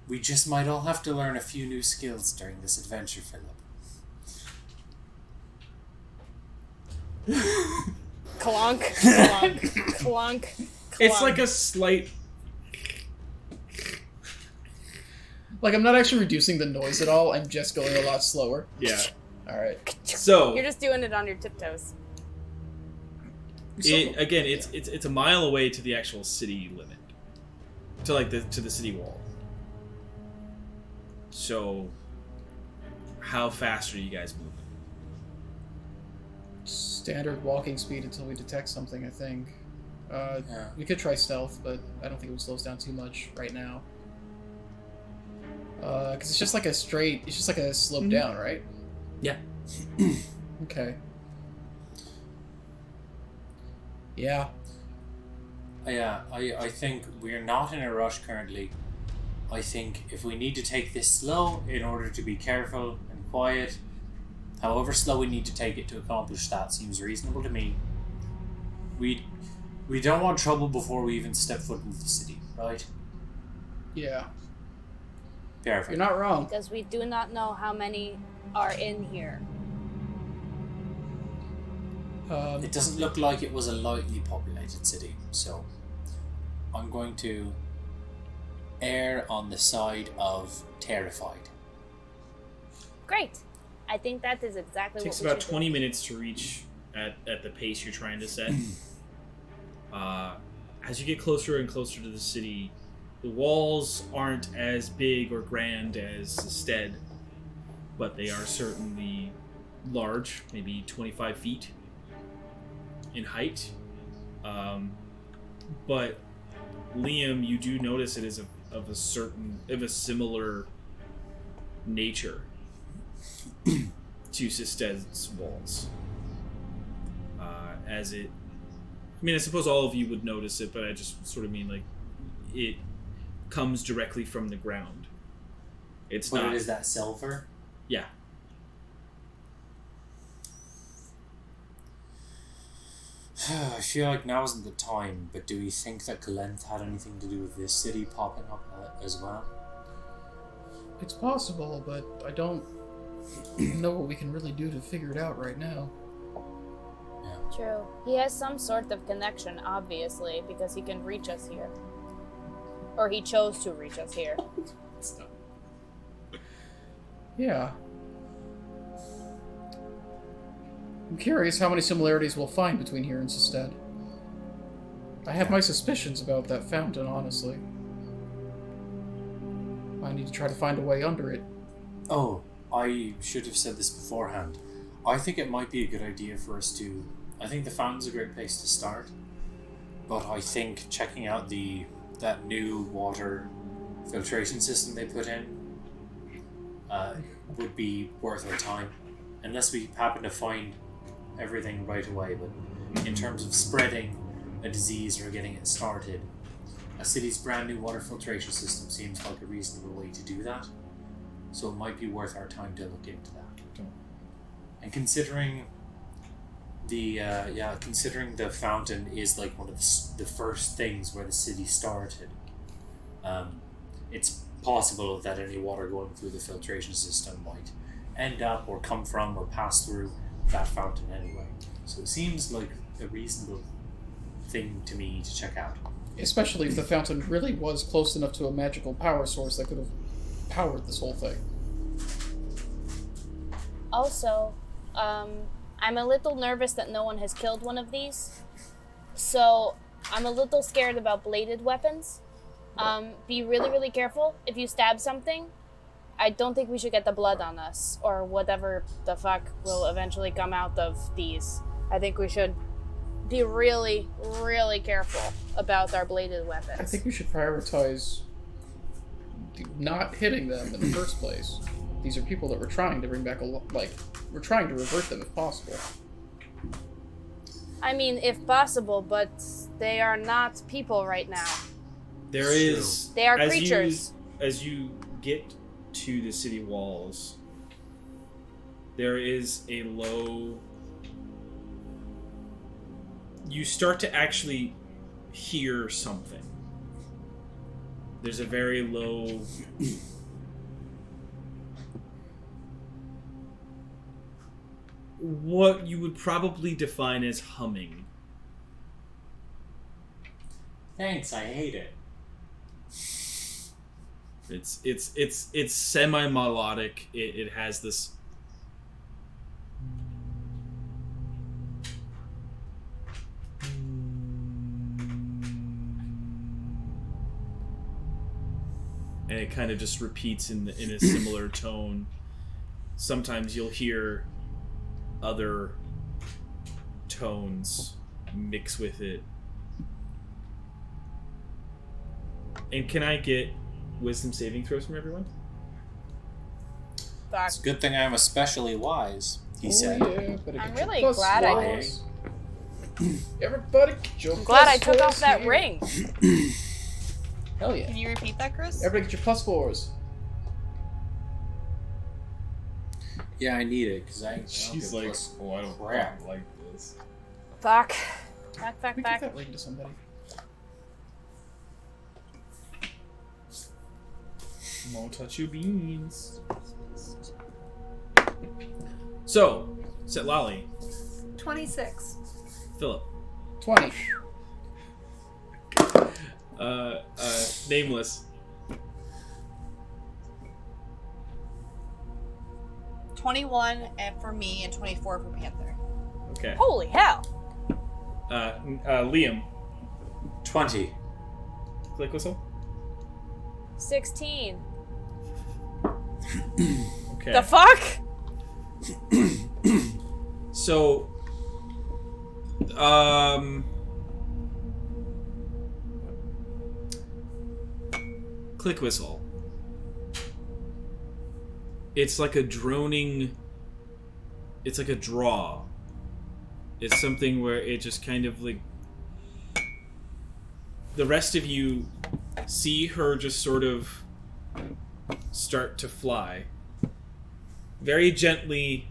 We just might all have to learn a few new skills during this adventure, Philip. Clonk, clonk, clonk, clonk. It's like a slight... Like, I'm not actually reducing the noise at all, I'm just going a lot slower. Yeah. Alright. So... You're just doing it on your tiptoes. It's a mile away to the actual city limit. To the city wall. So... How fast are you guys moving? Standard walking speed until we detect something, I think. Yeah. We could try stealth, but I don't think it would slow us down too much right now. Because it's just like a slope down, right? Yeah. Okay. Yeah. Yeah, I think we're not in a rush currently. I think if we need to take this slow in order to be careful and quiet, however slow we need to take it to accomplish that seems reasonable to me. We don't want trouble before we even step foot into the city, right? Yeah. Perfect. You're not wrong. Because we do not know how many are in here. It doesn't look like it was a lightly populated city, so I'm going to err on the side of terrified. Great. I think that is exactly It takes what we about should 20 do. minutes to reach at the pace you're trying to set. As you get closer and closer to the city, the walls aren't as big or grand as Stead, but they are certainly large, maybe 25 feet in height. But Liam, you do notice it is of a similar nature to Sisted's walls. I suppose all of you would notice it, but I just sort of mean like it comes directly from the ground. It's But not. is that silver? Yeah. I feel like now isn't the time, but do we think that Glenth had anything to do with this city popping up as well? It's possible, but I don't know what we can really do to figure it out right now. True. He has some sort of connection, obviously, because he can reach us here. Or he chose to reach us here. Yeah. I'm curious how many similarities we'll find between here and Sisted. I have my suspicions about that fountain, honestly. I need to try to find a way under it. Oh, I should have said this beforehand. I think it might be a good idea for us to... I think the fountain's a great place to start, but I think checking out that new water filtration system they put in would be worth our time. Unless we happen to find everything right away. But in terms of spreading a disease or getting it started, a city's brand new water filtration system seems like a reasonable way to do that. So it might be worth our time to look into that. And considering the fountain is like one of the first things where the city started, it's possible that any water going through the filtration system might end up or come from or pass through that fountain anyway. So it seems like a reasonable thing to me to check out. Especially if the fountain really was close enough to a magical power source that could have powered this whole thing. Also, I'm a little nervous that no one has killed one of these. So I'm a little scared about bladed weapons. Be really, really careful. If you stab something, I don't think we should get the blood on us, or whatever the fuck will eventually come out of these. I think we should be really, really careful about our bladed weapons. I think we should prioritize not hitting them in the first place. These are people that we're trying to bring back we're trying to revert them if possible. I mean, if possible, but they are not people right now. They are creatures. As you get to the city walls, there is a low... You start to actually hear something. There's a very low... what you would probably define as humming. Thanks, I hate it. It's semi-melodic. It has this... and it kind of just repeats in a similar tone. Sometimes you'll hear other tones mix with it. And can I get wisdom saving throws from everyone? It's a good thing I'm especially wise, he said. Yeah, but I'm really glad I did. Everybody, get your I'm glad I took +4s off that here. ring. Hell yeah. Can you repeat that, Chris? Everybody get your +4s. Yeah, I need it, because I She's like, oh, I don't crap. like this. Fuck. We give that ring to somebody. Won't touch your beans. So, Setlali, 26. Philip, 20. Nameless, 21 and for me and 24 for Panther. okay. Holy hell. Liam, 20. click whistle. 16. Okay. The fuck? So, click whistle. It's like a droning. It's like a draw. It's something where it just kind of like. The rest of you see her just sort of start to fly. Very gently,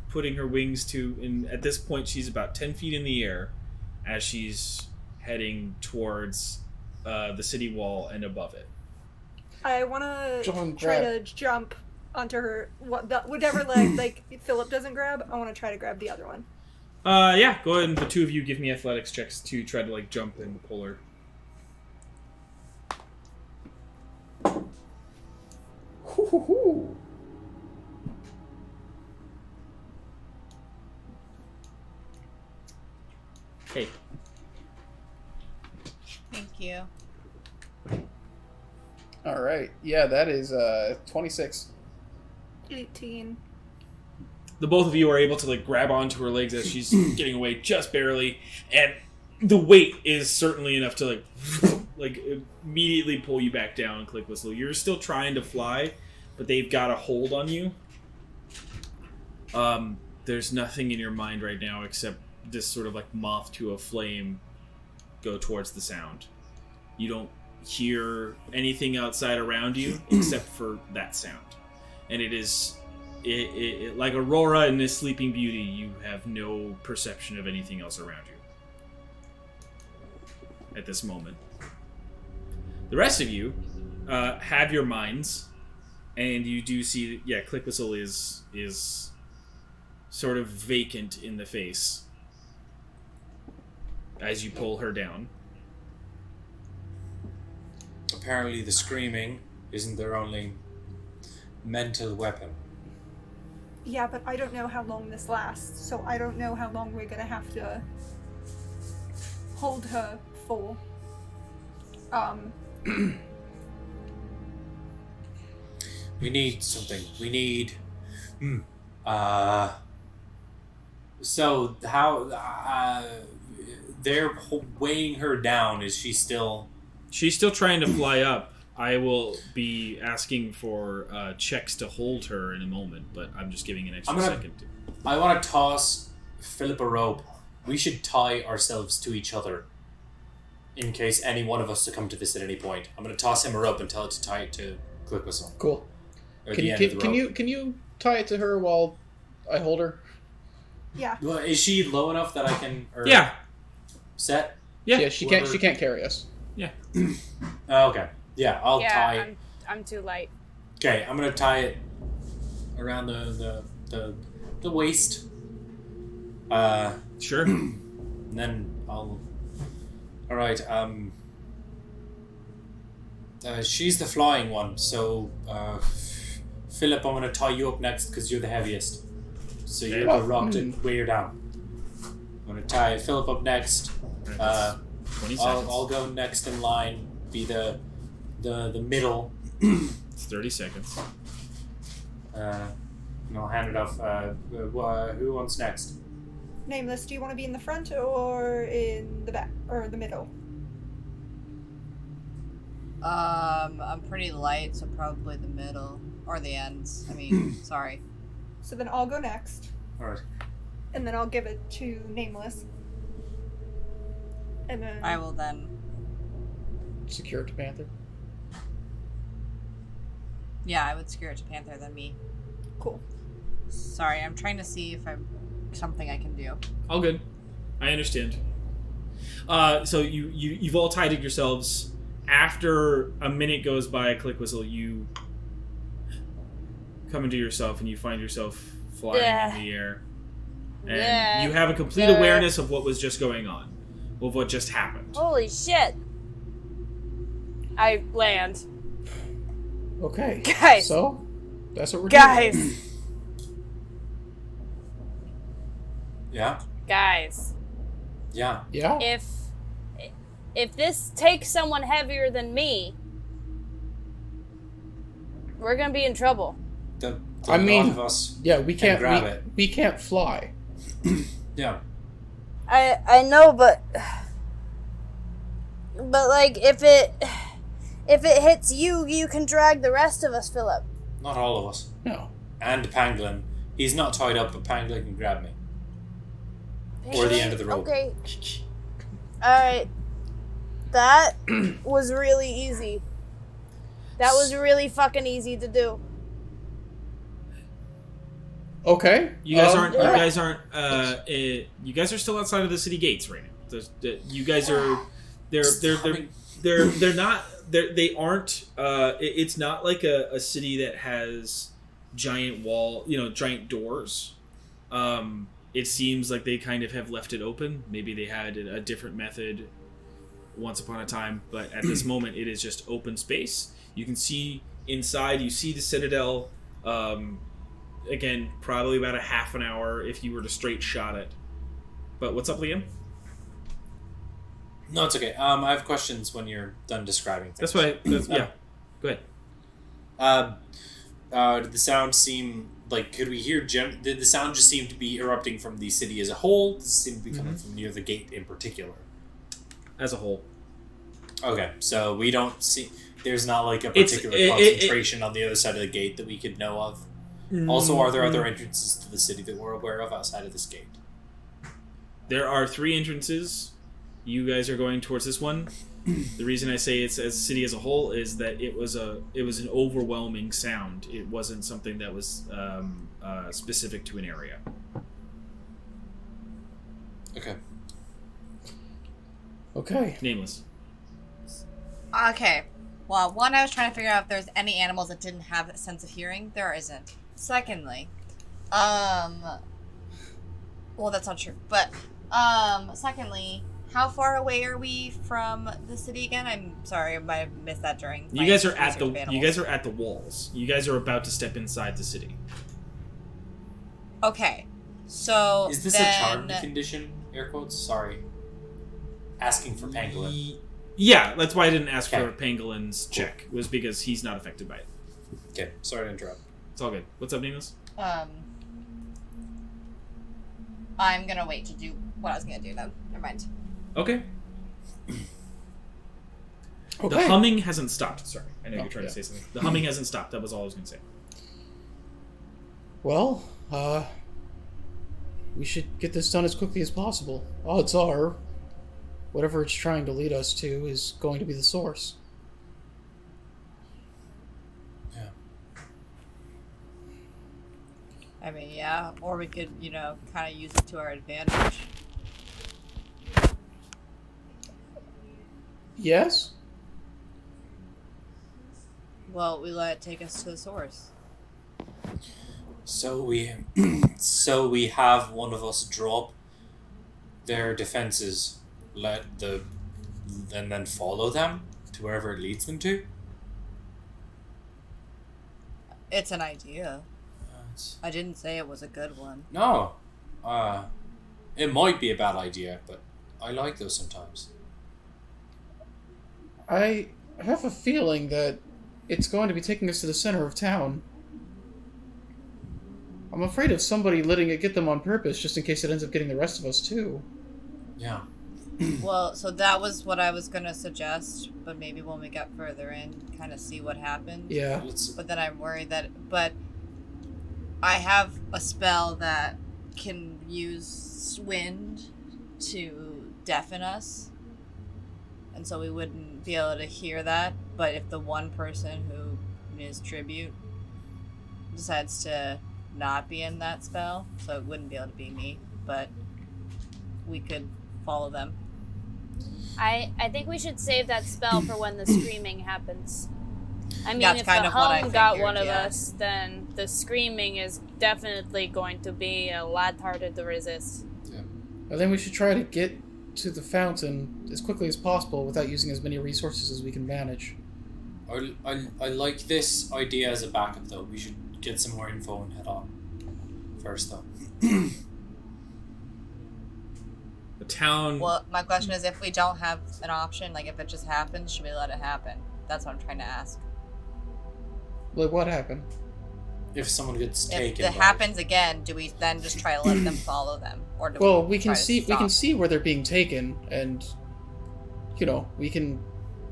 putting her wings to, and at this point she's about 10 feet in the air as she's heading towards the city wall and above it. I want to John, try grab. to jump onto her, whatever leg, like, Philip doesn't grab, I want to try to grab the other one. Yeah, go ahead and the two of you give me athletics checks to try to, like, jump and pull her. Hoo-hoo-hoo. Hey. Thank you. Alright. Yeah, that is 26. 18. The both of you are able to, like, grab onto her legs as she's getting away just barely, and the weight is certainly enough to, like like immediately pull you back down. Click whistle. You're still trying to fly, but they've got a hold on you. There's nothing in your mind right now except this sort of like moth to a flame go towards the sound. You don't hear anything outside around you except for that sound. And it is it like Aurora in this Sleeping Beauty, you have no perception of anything else around you at this moment. The rest of you have your minds, and you do see, Click Whistle is sort of vacant in the face as you pull her down. Apparently the screaming isn't their only mental weapon. Yeah, but I don't know how long this lasts, so I don't know how long we're gonna have to hold her for. We need something. We need... So, how... they're weighing her down. Is she still... She's still trying to fly up. I will be asking for checks to hold her in a moment, but I'm just giving an extra second. I want to toss Philip a rope. We should tie ourselves to each other in case any one of us to come to this at any point. I'm going to toss him a rope and tell it to tie it to Click Whistle. Cool. Can you tie it to her while I hold her? Yeah. Well, is she low enough that I can... Yeah. Set? Yeah, she can't carry us. Yeah. Okay. Yeah, I'll tie... I'm too light. Okay, I'm gonna tie it around the waist. Sure. And then I'll... Alright, she's the flying one, so, Philip, I'm gonna tie you up next because you're the heaviest. So you're the rock to weigh her down. I'm gonna tie Philip up next. 20 seconds. I'll go next in line, be the middle. It's 30 seconds. And I'll hand it off. Who wants next? Nameless, do you want to be in the front or in the back or the middle? I'm pretty light, so probably the middle or the ends. I mean, sorry. So then I'll go next. Alright. And then I'll give it to Nameless. And then I will then Secure it to Panther. Yeah, I would secure it to Panther than me. Cool. Sorry, I'm trying to see if I'm something I can do. All good. I understand. So you've all tied it yourselves. After a minute goes by, Click Whistle, you come into yourself and you find yourself flying in the air. And you have a complete awareness of what was just going on. Of what just happened. Holy shit. I land. Okay. Guys. So, that's what we're Guys. doing. Yeah? Guys. Yeah. Yeah? If this takes someone heavier than me, we're gonna be in trouble. The I mean, lot of us yeah, we can't grab it. We can't fly. Yeah. I know, but like if it hits you, you can drag the rest of us, Philip. Not all of us. No. And Pangolin. He's not tied up, but Pangolin can grab me. Or the end of the rope. Okay. Alright. That was really easy. That was really fucking easy to do. Okay. You guys aren't. You guys are still outside of the city gates right now. You guys are. They're not. They aren't. It's not like a city that has giant giant doors. It seems like they kind of have left it open. Maybe they had a different method once upon a time, but at this moment it is just open space. You can see inside. You see the Citadel. Again, probably about a half an hour if you were to straight shot it. But what's up, Liam? No, it's okay. I have questions when you're done describing things. That's why. Yeah. Go ahead. Did the sound seem like? Could we hear? Did the sound just seem to be erupting from the city as a whole? Does it seem to be coming from near the gate in particular? As a whole. Okay, so we don't see. There's not like a particular concentration on the other side of the gate that we could know of. Also, are there other entrances to the city that we're aware of outside of this gate? There are 3 entrances. You guys are going towards this one. The reason I say it's as city as a whole is that it was an overwhelming sound. It wasn't something that was specific to an area. Okay. Nameless. Okay. Well, one, I was trying to figure out if there's any animals that didn't have a sense of hearing. There isn't. Secondly, well, that's not true. But, secondly, how far away are we from the city again? I'm sorry, I might have missed that during. You guys are at the walls. You guys are about to step inside the city. Okay. So is this a charmed condition? Air quotes. Sorry. Asking for pangolin. Yeah, that's why I didn't ask for Pangolin's check. Was because he's not affected by it. Okay, sorry to interrupt. It's all good. What's up, Nameless? I'm gonna wait to do what I was gonna do then. Never mind. Okay. The humming hasn't stopped. Sorry, I know you're trying to say something. The humming hasn't stopped. That was all I was gonna say. Well, we should get this done as quickly as possible. Odds are, whatever it's trying to lead us to is going to be the source. Yeah. I mean, yeah, or we could, kind of use it to our advantage. Yes? Well, we let it take us to the source. So we have one of us drop their defenses, and then follow them to wherever it leads them to. It's an idea. I didn't say it was a good one. No, it might be a bad idea, but I like those sometimes. I have a feeling that it's going to be taking us to the center of town. I'm afraid of somebody letting it get them on purpose, just in case it ends up getting the rest of us too. Yeah. Well, so that was what I was gonna suggest, but maybe when we get further in, kind of see what happens. Yeah. But then I'm worried but I have a spell that can use wind to deafen us, and so we wouldn't be able to hear that. But if the one person who is tribute decides to not be in that spell, so it wouldn't be able to be me, but we could follow them. I think we should save that spell for when the screaming happens. I mean, That's if kind the of what I hum got figured, one of yeah. us, then the screaming is definitely going to be a lot harder to resist. Yeah. I think we should try to get to the fountain as quickly as possible without using as many resources as we can manage. I like this idea as a backup, though. We should get some more info and head on first, though. The town... Well, my question is, if we don't have an option, like if it just happens, should we let it happen? That's what I'm trying to ask. Like, what happened? If someone gets If taken, it happens again, do we then just try to let them follow them, or do we can see where they're being taken, and we can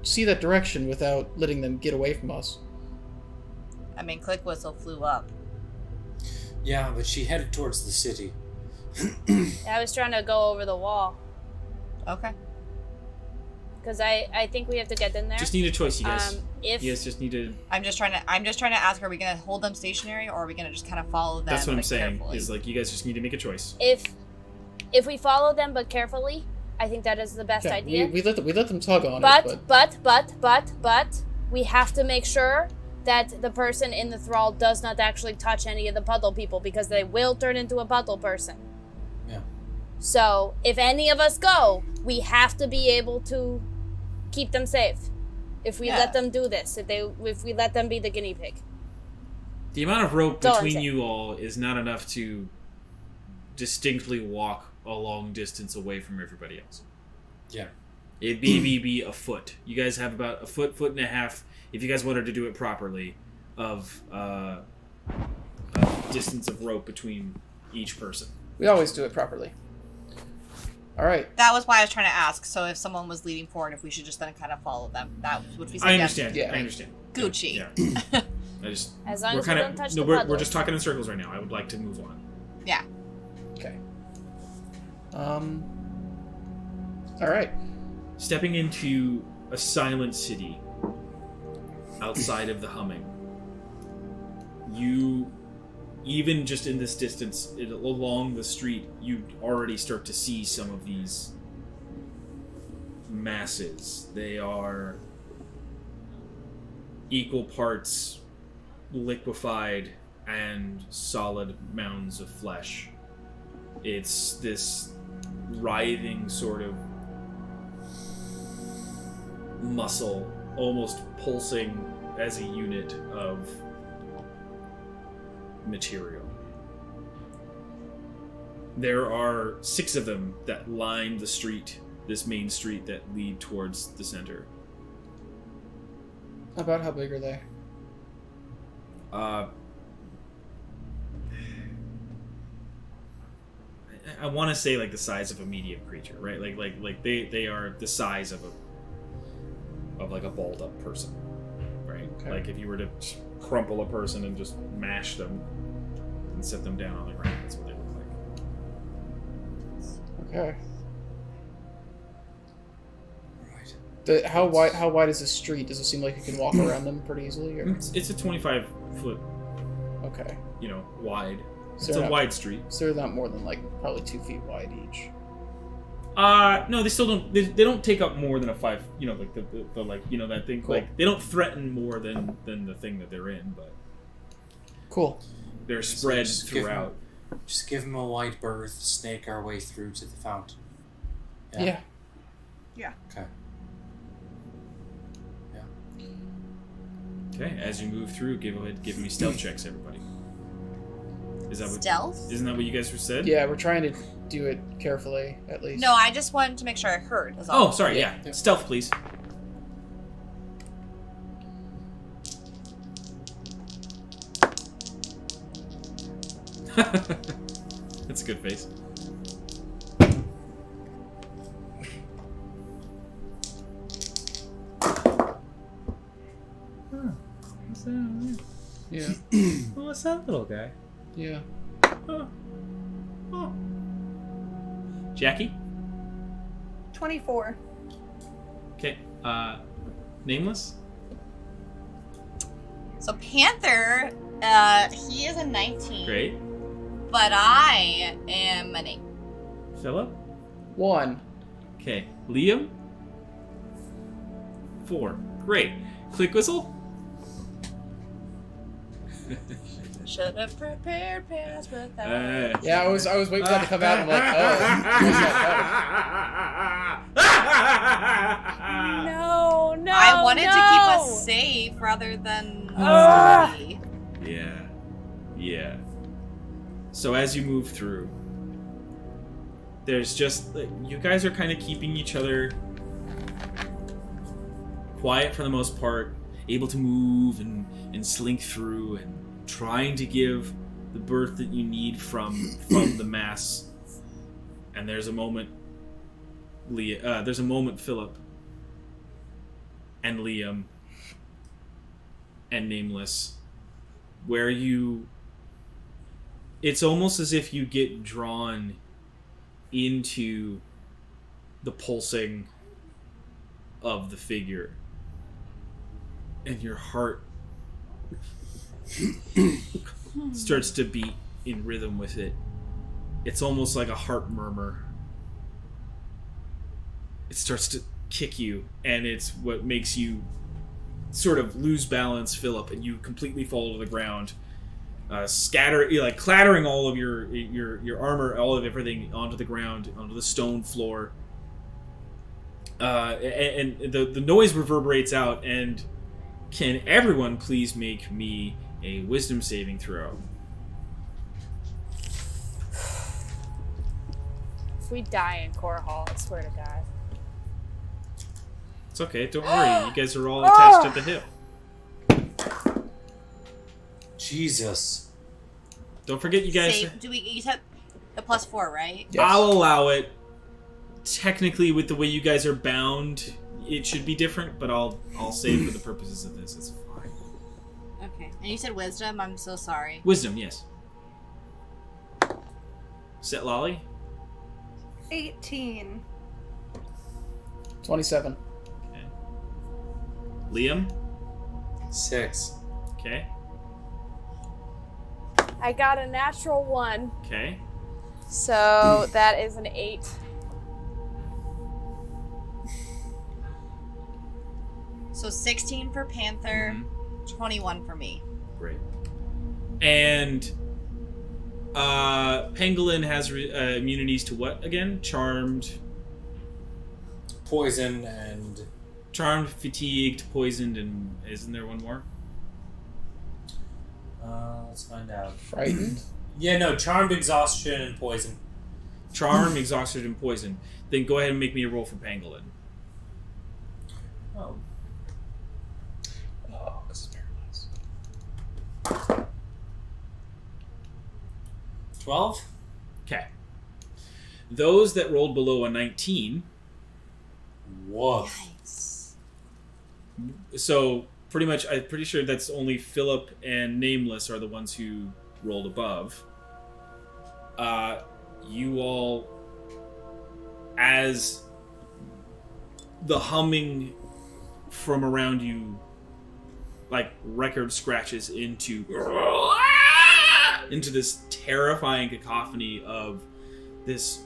see that direction without letting them get away from us. I mean, Click Whistle flew up. Yeah, but she headed towards the city. I was trying to go over the wall. Okay. Because I think we have to get in there. Just need a choice, you guys. If You guys just need to... I'm just trying to ask: are we gonna hold them stationary, or are we gonna just kind of follow them? That's what I'm saying. Carefully? Is like you guys just need to make a choice. if we follow them but carefully, I think that is the best idea. We let them tug on it. But we have to make sure that the person in the thrall does not actually touch any of the puddle people, because they will turn into a puddle person. Yeah. So if any of us go, we have to be able to keep them safe. If we let them do this, if we let them be the guinea pig. The amount of rope That's all I'm between saying. you all is not enough to distinctly walk a long distance away from everybody else. Yeah. It'd be a foot. You guys have about a foot and a half, if you guys wanted to do it properly, of distance of rope between each person. We always do it properly. All right. That was why I was trying to ask. So if someone was leading forward, if we should just then kind of follow them, that would be. I understand. Yeah. I understand. Gucci. Yeah. I just. As long we're as we kinda, don't touch no, the we're puddle. just talking in circles right now. I would like to move on. Yeah. Okay. All right. Stepping into a silent city outside of the humming. You, even just in this distance, along the street, you already start to see some of these masses. They are equal parts liquefied and solid mounds of flesh. It's this writhing sort of muscle, almost pulsing as a unit of material. There are 6 of them that line the street, this main street that lead towards the center. About how big are they? I want to say like the size of a medium creature, right? Like they are the size of like a balled up person, right? Okay. Like if you were to crumple a person and just mash them and set them down on the ground, that's what they look like. Okay. Right. How wide is this street? Does it seem like you can walk around them pretty easily? Or? It's a 25-foot, Okay. wide. So It's they're a not- wide street. So they're not more than like probably 2 feet wide each. No, they still don't. They don't take up more than a 5. Like the like that thing. Cool. Like they don't threaten more than the thing that they're in, but Cool. they're spread just give throughout. Just give him a wide berth, snake our way through to the fountain. Yeah. Okay. Okay, as you move through, give me stealth checks, everybody. Is that what? Stealth? Isn't that what you guys said? Yeah, we're trying to do it carefully, at least. No, I just wanted to make sure I heard. That's all. Oh, sorry. Yeah. Yeah. Stealth, please. That's a good face. Yeah. What's that little guy? Yeah. Jackie? 24. Okay. Nameless? So Panther, he is a 19. Great. But I am an 8. Philip? 1. Okay. Liam? 4. Great. Click whistle? Should have prepared pants without. Yeah, I was waiting for that to come out. And I'm like, oh. No. I wanted to keep us safe rather than. silly. Yeah. So as you move through, there's just you guys are kind of keeping each other quiet for the most part, able to move and slink through and trying to give the berth that you need from the mass. And there's a moment, Philip and Liam and Nameless, where it's almost as if you get drawn into the pulsing of the figure, and your heart starts to beat in rhythm with it. It's almost like a heart murmur. It starts to kick you, and it's what makes you sort of lose balance, Philip, and you completely fall to the ground, clattering all of your armor, all of everything onto the ground, onto the stone floor. And the noise reverberates out, and can everyone please make me a wisdom saving throw? If we die in Corhall, I swear to God. It's okay, don't worry. You guys are all attached to the hill. Jesus. Don't forget, you guys. Save, you said the +4, right? Yes. I'll allow it. technically, with the way you guys are bound, it should be different, but I'll say for the purposes of this, it's fine. Okay. And you said wisdom? I'm so sorry. Wisdom, yes. Set Lolly? 18. 27. Okay. Liam? 6. Okay. I got a natural 1. Okay. So that is an 8. So 16 for Panther, 21 for me. Great. And Pangolin has immunities to what again? Charmed, Poison and... fatigued, poisoned, and isn't there one more? let's find out. Frightened? Yeah, no, charmed, exhaustion, and poison. Charm, exhausted, and poison. Then go ahead and make me a roll for Pangolin. Oh. Oh, this is paralyzed. 12? Okay. Those that rolled below a 19. Whoa. Yikes. So pretty much, I'm pretty sure that's only Philip and Nameless are the ones who rolled above. You all, as the humming from around you, like record scratches into this terrifying cacophony of this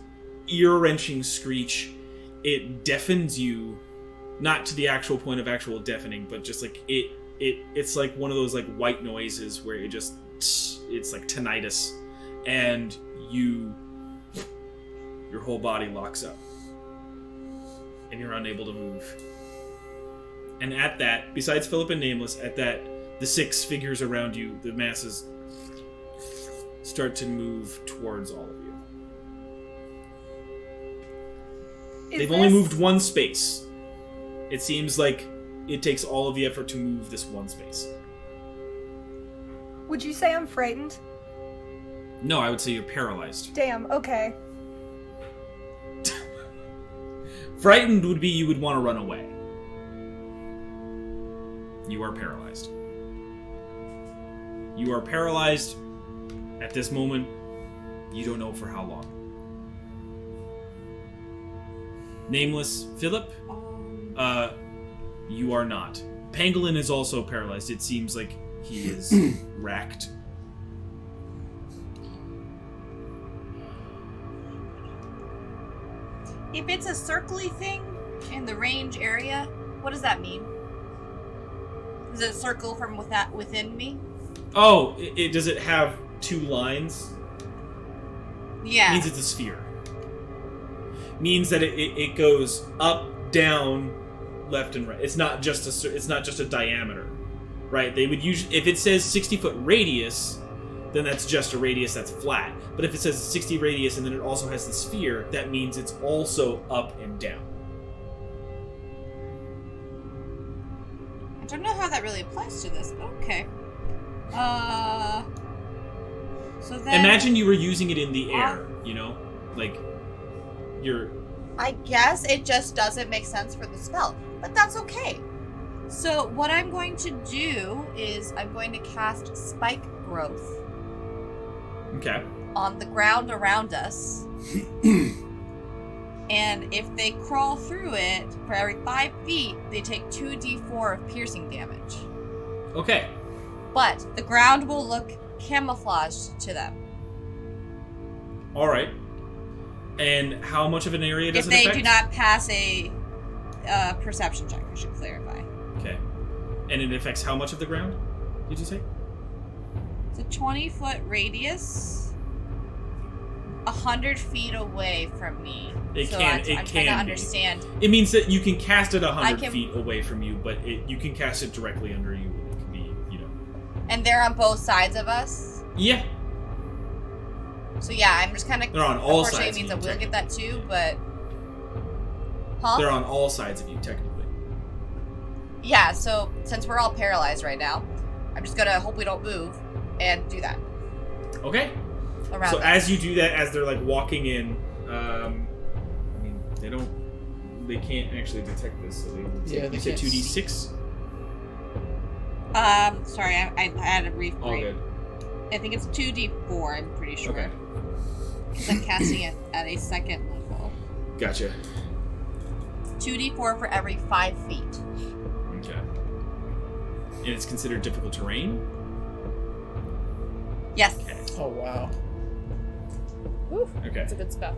ear-wrenching screech, it deafens you. Not to the actual point of actual deafening, but just like it's like one of those like white noises where it's like tinnitus, and your whole body locks up, and you're unable to move. And at that, besides Philip and Nameless, at that, the 6 figures around you, the masses, start to move towards all of you. They've only moved one space. It seems like it takes all of the effort to move this one space. Would you say I'm frightened? No, I would say you're paralyzed. Damn, okay. Frightened would be you would want to run away. You are paralyzed. You are paralyzed at this moment. You don't know for how long. Nameless Philip, you are not. Pangolin is also paralyzed. It seems like he is racked. If it's a circly thing in the range area, what does that mean? Is it a circle from within me? Oh, does it have 2 lines? Yeah. Means it's a sphere. Means that it goes up, down, left, and right. It's not just a diameter, right? They would usually, if it says 60-foot radius, then that's just a radius that's flat. But if it says 60 radius and then it also has the sphere, that means it's also up and down. I don't know how that really applies to this, but okay. So then... Imagine you were using it in the air, you know? Like, you're... I guess it just doesn't make sense for the spell, but that's okay. So what I'm going to do is I'm going to cast Spike Growth Okay. on the ground around us. And if they crawl through it, for every 5 feet, they take 2d4 of piercing damage. Okay. But the ground will look camouflaged to them. Alright. And how much of an area does If it they affect? do not pass a perception check, I should clarify. Okay. And it affects how much of the ground, did you say? It's a 20-foot radius, 100 feet away from me. It so can I'm be. trying to understand. It means that you can cast it 100 can- feet away from you, but you can cast it directly under you. It can be, you know. And they're on both sides of us. Yeah. So yeah, I'm just kind of. They're on all sides Unfortunately, it of means you, I will get that too, but. Huh? They're on all sides of you, technically. Yeah. So since we're all paralyzed right now, I'm just gonna hope we don't move and do that Okay. around. So them. as you do that, as they're like walking in, I mean, They can't actually detect this, so they will take. Yeah, they You said can't 2d6. Sorry, I had a brief All break. good. I think it's 2d4, I'm pretty sure. Okay. Because I'm casting it at a second level. Gotcha. 2d4 for every 5 feet. Okay. And it's considered difficult terrain? Yes. Okay. Oh wow. Whew, Okay. that's a good spell.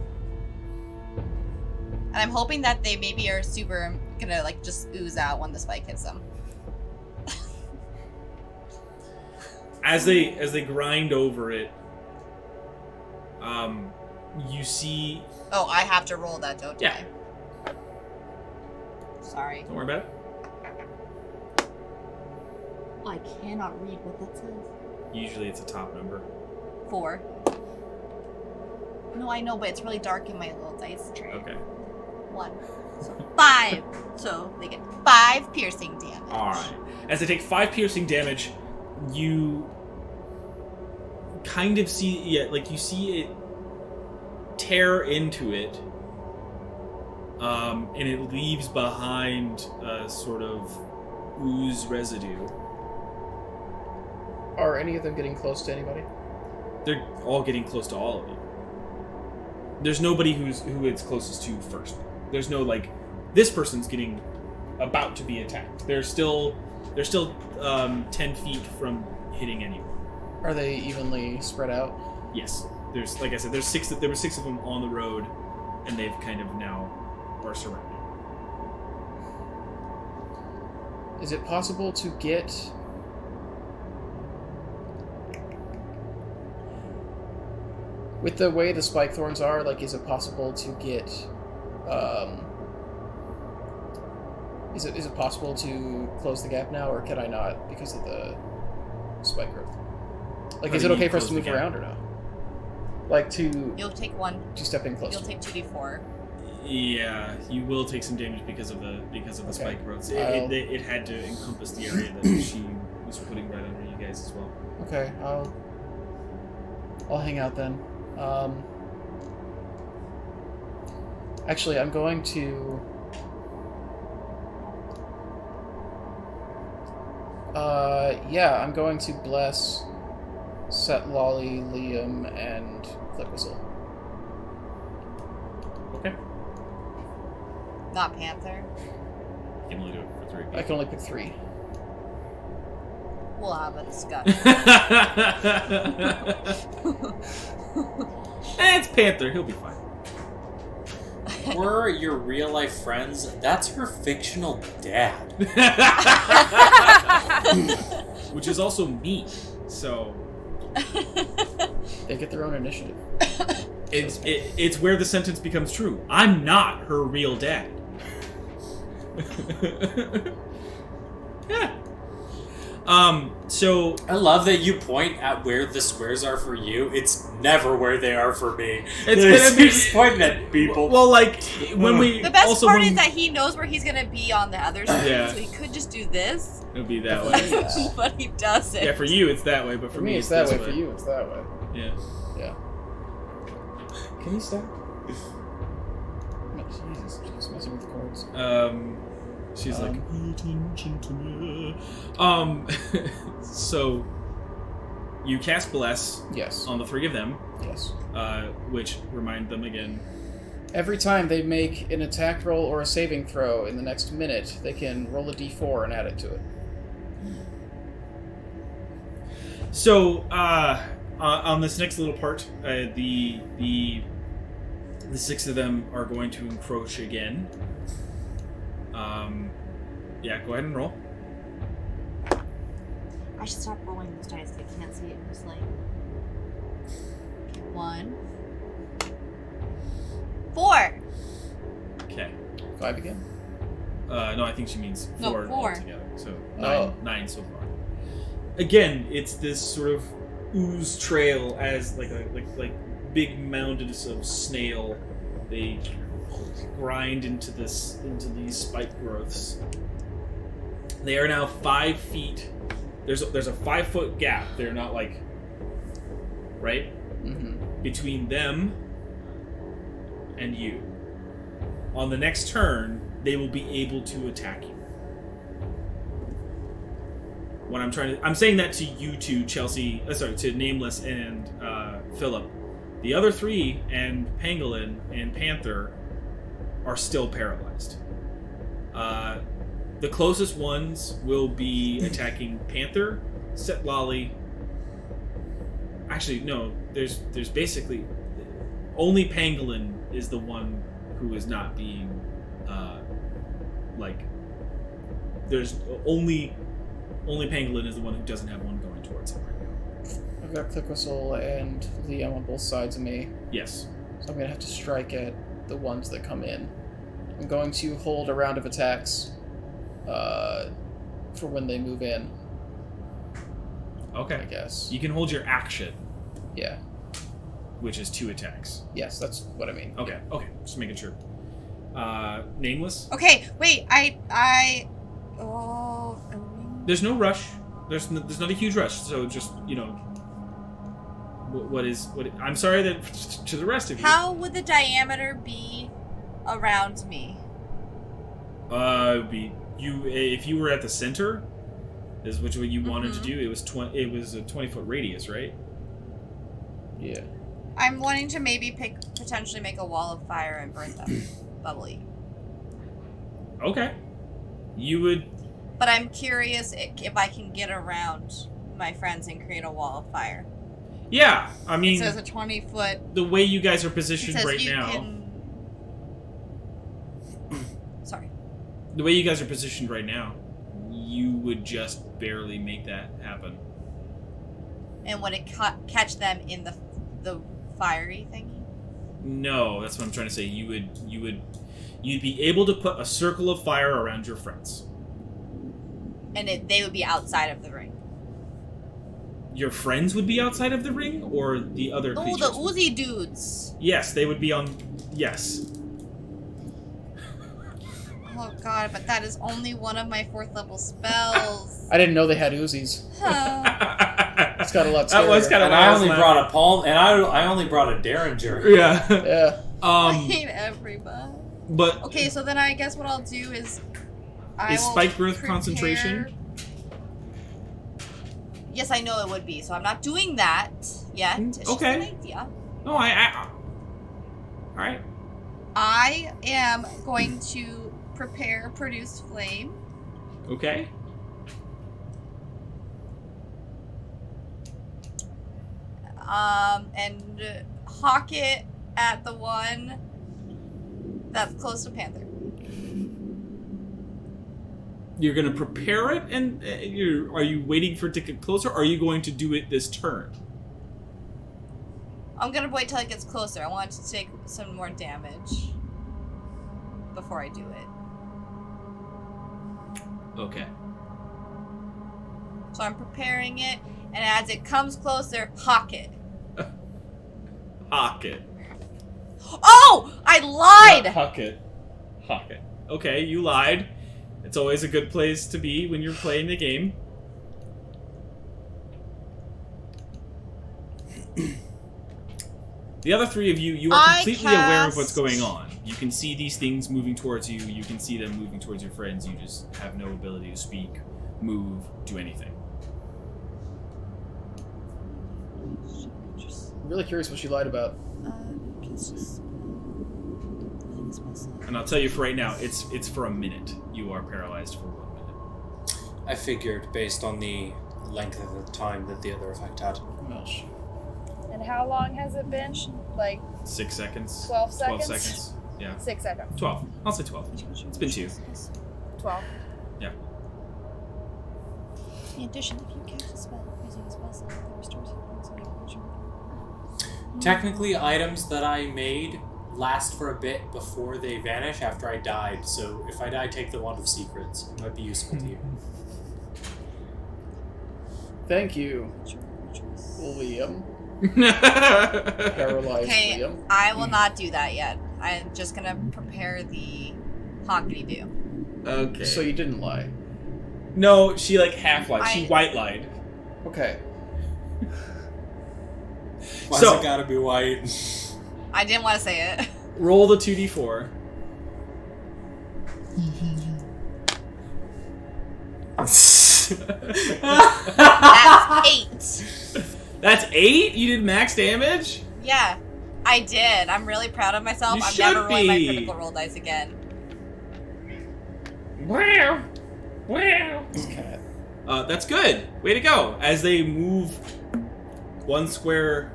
And I'm hoping that they maybe are super gonna like just ooze out when the spike hits them. As they grind over it, you see. Oh, I have to roll that, don't Yeah. I? Sorry. Don't worry about it. I cannot read what that says. Usually it's a top number. 4. No, I know, but it's really dark in my little dice tray. Okay. 1. So 5. So they get 5 piercing damage. Alright. As they take 5 piercing damage, you kind of see, you see it tear into it, and it leaves behind a sort of ooze residue. Are any of them getting close to anybody? They're all getting close to all of you. There's nobody who it's closest to first. There's no this person's getting about to be attacked. They're still 10 feet from hitting anyone. Are they evenly spread out? Yes. There's, like I said, there were 6 of them on the road, and they've kind of now are surrounded. Is it possible to get with the way the spike thorns are, is it possible to get is it possible to close the gap now, or can I not because of the spike growth? Is it okay for us to move around or no? You'll take 1. To step in close. You'll take 2d4. Yeah, you will take some damage because of the spike growths. It had to encompass the area that she was putting right under you guys as well. Okay, I'll hang out then. Actually, I'm going to. I'm going to bless Set Lolly, Liam, and Click Whistle. Okay. Not Panther. You can only do it for 3 people. I can only pick 3. We'll have a discussion. It's Panther. He'll be fine. We're your real life friends. That's her fictional dad. Which is also me. So They get their own initiative. it's where the sentence becomes true. I'm not her real dad. Yeah. So I love that you point at where the squares are for you. It's never where they are for me. It's gonna be just pointing at people. well, when we The best also part when is that he knows where he's gonna be on the other screen, Yeah. so he could just do this, it'll be that way. but he doesn't. Yeah, for you it's that way, but For me, it's that this way. For you, it's that way. Yeah. Yeah. Can you stop? No, Jesus, she's messing with the cords. She's like, pay attention to me. So you cast Bless Yes. on the 3 of them, Yes. which remind them again. Every time they make an attack roll or a saving throw in the next minute, they can roll a d4 and add it to it. So on this next little part, the 6 of them are going to encroach again. Yeah, go ahead and roll. I should stop rolling those dice. I can't see it. Just 1, 4. Okay. 5 again? No, I think she means 4 No, 4. altogether. So Oh. 9 so far. Again, it's this sort of ooze trail as like big mountains of snail. They grind into these spike growths. They are now 5 feet. There's a 5 foot gap. They're not right Mm-hmm. between them and you. on the next turn, they will be able to attack you. What I'm saying that to you two, Chelsea, to Nameless and Philip. The other three and Pangolin and Panther are still paralyzed. The closest ones will be attacking Panther, Setlali. Actually, no. There's basically only Pangolin is the one who is not being There's only Pangolin is the one who doesn't have one going towards him right now. I've got Click Whistle and Liam on both sides of me. Yes. So I'm going to have to strike at the ones that come in. I'm going to hold a round of attacks for when they move in. Okay. I guess. You can hold your action, Yeah. which is 2 attacks. Yes, that's what I mean. Okay. Okay. Just making sure. Nameless. Okay, wait. There's no rush. There's not a huge rush. So just what? I'm sorry that to the rest of you. How would the diameter be around me? If you were at the center, is which what you wanted to do. It was It was a 20-foot radius, right? Yeah. I'm wanting to maybe potentially make a wall of fire and burn them. Bubbly. Okay. You would. But I'm curious if I can get around my friends and create a wall of fire. Yeah, I mean, It says a 20-foot. the way you guys are positioned right now. Sorry. The way you guys are positioned right now, you would just barely make that happen. And would it catch them in the fiery thingy? No, that's what I'm trying to say. You'd be able to put a circle of fire around your friends. And they would be outside of the ring. Your friends would be outside of the ring, or the other creatures? No, the Uzi dudes. Yes, they would be on. Yes. Oh god, but that is only one of my 4th level spells. I didn't know they had Uzis. It's got a lot. That was kind of. And I only brought a palm, and I only brought a Derringer. Yeah. Yeah. I hate everybody. But Okay, so then I guess what I'll do is is spike growth concentration? Yes, I know it would be, so I'm not doing that yet. It's just Okay. an idea. No, all right. I am going to prepare produce flame. Okay. And hawk it at the one that's close to Panther. You're gonna prepare it, and are you waiting for it to get closer? Or are you going to do it this turn? I'm gonna wait till it gets closer. I want it to take some more damage before I do it. Okay. So I'm preparing it, and as it comes closer, hawk it. Hawk it. Oh! I lied! Hawk it. Hawk it. Okay, you lied. It's always a good place to be when you're playing the game. The other 3 of you are completely aware of what's going on. You can see these things moving towards you. You can see them moving towards your friends. You just have no ability to speak, move, do anything. I'm really curious what she lied about. And I'll tell you for right now, it's for a minute. You are paralyzed for 1 minute. I figured based on the length of the time that the other effect had. Milsh. And how long has it been? Like 6 seconds. 12 seconds? 12 seconds. Yeah. 6 seconds. 12. I'll say 12. It's been 2. 12. Yeah. In addition, if you cast a spell using a spell slot that restores your points of damage. Technically, items that I made last for a bit before they vanish after I died, so if I die, take the Wand of Secrets. It might be useful to you. Thank you, William. Paralyzed Okay, William. I will not do that yet. I'm just gonna prepare the hockey do. Okay. So you didn't lie. No, she half lied. She white lied. Okay. Why's it gotta be white? I didn't want to say it. Roll the 2d4. That's 8. That's 8? You did max damage? Yeah, I did. I'm really proud of myself. You I'm should never rolling my be. critical roll dice again. Wow. Wow. This cat. That's good. Way to go. As they move one square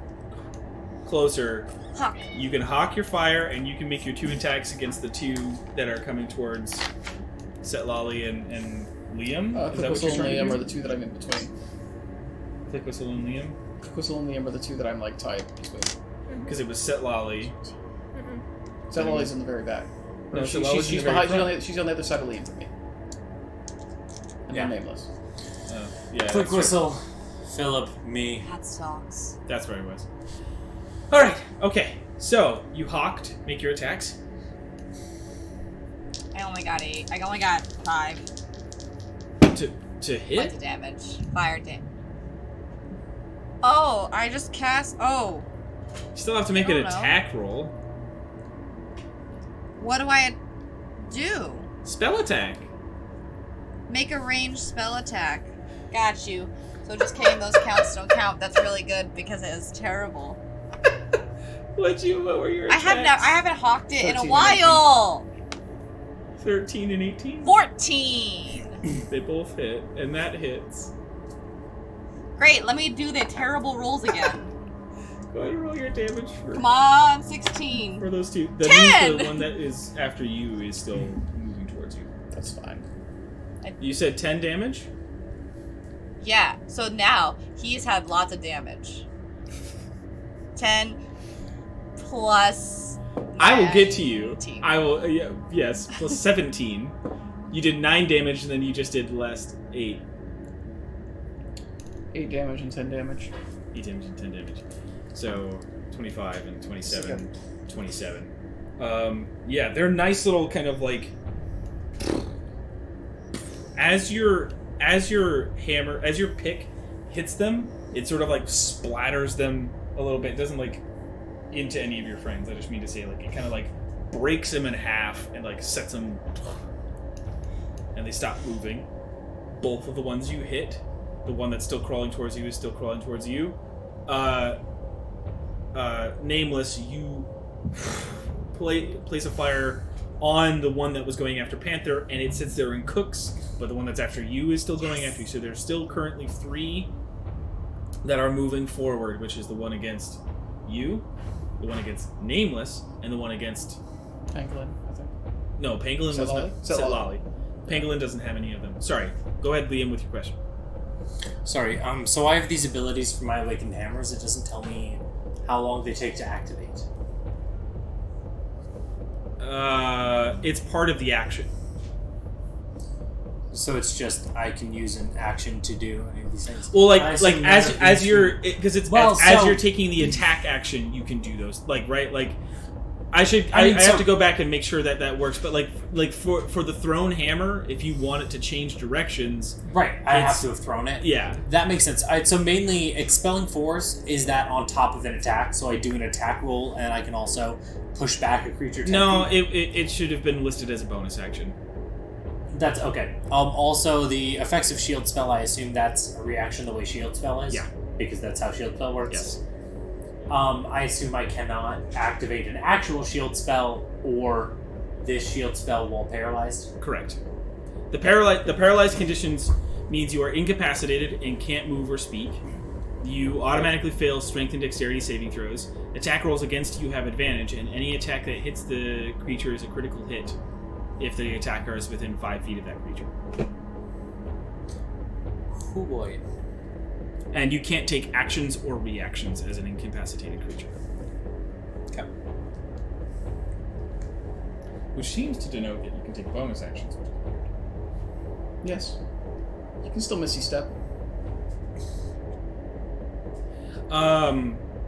closer, Huh. you can hawk your fire, and you can make your 2 attacks against the 2 that are coming towards Setlali and Liam. Is that what you're Quick Whistle and trying to Liam do? are the 2 that I'm in between. Quick Whistle and Liam? Quick Whistle and Liam are the 2 that I'm like tied between. Because it was Setlali. Setlali's in the very back. No, She's Setlali's in the very behind. front. She's on the other side of Liam from me. And Yeah. they're nameless. Yeah, Quick that's Whistle, Philip, me. That sucks. Right. That's where I was. Alright, okay. So, you hawked. Make your attacks. I only got 8. I only got 5 To points hit? of damage. Fire damage. Oh, I just cast. Oh, You still have to make I an don't know. attack roll. what do I do? Spell attack. Make a ranged spell attack. Got you. So just kidding, those counts don't count. That's really good because it is terrible. What were your I attacks? haven't hawked it in a 13 and while. 13 and 18? 14. They both hit, and that hits. Great. Let me do the terrible rolls again. Go ahead and roll your damage Come on, 16. for those 2. That 10! means the one that is after you is still moving towards you. That's fine. You said 10 damage? Yeah. So now he's had lots of damage. 10 plus. I will get to you. 19. I will. Yes, plus 17. You did 9 damage, and then you just did the last 8. 8 damage and 10 damage. 8 damage and 10 damage. So 25 and 27. 27. Yeah, they're nice little kind of like. As your pick hits them, it sort of like splatters them a little bit. It doesn't like into any of your friends. I just mean to say like it kind of like breaks them in half and like sets them, and they stop moving. Both of the ones you hit, the one that's still crawling towards you is still crawling towards you. Nameless, you place a fire on the one that was going after Panther, and it sits there and cooks, but the one that's after you is still going after you. So there's still currently 3 that are moving forward, which is the one against you, the one against Nameless, and the one against... Pangolin, I think. No, Pangolin was not... Setlali. Pangolin doesn't have any of them. Sorry. Go ahead, Liam, with your question. Sorry, so I have these abilities for my awakened hammers. It doesn't tell me how long they take to activate. It's part of the action. So it's just I can use an action to do any of these things. Well, I assume none of as these you're two- because it's Well, as so- you're taking the attack action, you can do those. Like right, like I mean, have to go back and make sure that works. But like for the thrown hammer, if you want it to change directions, Right, I have it's- to have thrown it. yeah, That makes sense. So mainly, expelling force is that on top of an attack. So I do an attack roll, and I can also push back a creature. 10 no, feet. it should have been listed as a bonus action. That's okay. Also, the effects of shield spell, I assume that's a reaction the way shield spell is. Yeah. Because that's how shield spell works. Yes. I assume I cannot activate an actual shield spell or this shield spell while paralyzed. Correct. The paralyzed conditions means you are incapacitated and can't move or speak. You automatically fail strength and dexterity saving throws. Attack rolls against you have advantage, and any attack that hits the creature is a critical hit if the attacker is within 5 feet of that creature. Oh boy. And you can't take actions or reactions as an incapacitated creature. Okay. Which seems to denote that you can take bonus actions. Yes. You can still Misty Step.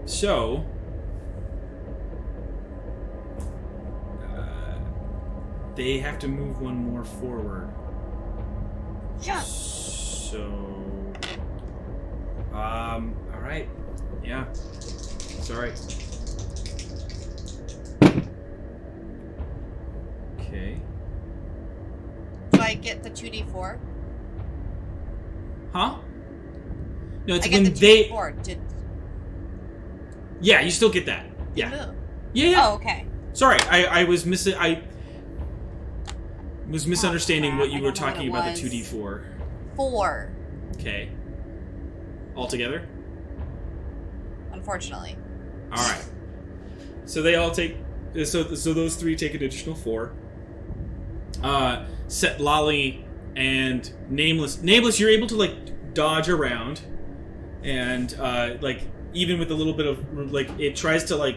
So... they have to move one more forward. Yeah. So... alright. Yeah. It's alright. Okay. get the 2d4? Huh? No, it's I get when the they. 2d4. Yeah, you still get that. Yeah. Move. Yeah. Oh, okay. Sorry, I was missing. I was misunderstanding crap, what you I were don't know what talking it about. was. The 2d4. 4, Okay. All together. unfortunately. All right. So they all take. So those 3 take an additional 4. Set Lolly and Nameless. Nameless, you're able to like dodge around, and like even with a little bit of like it tries to like.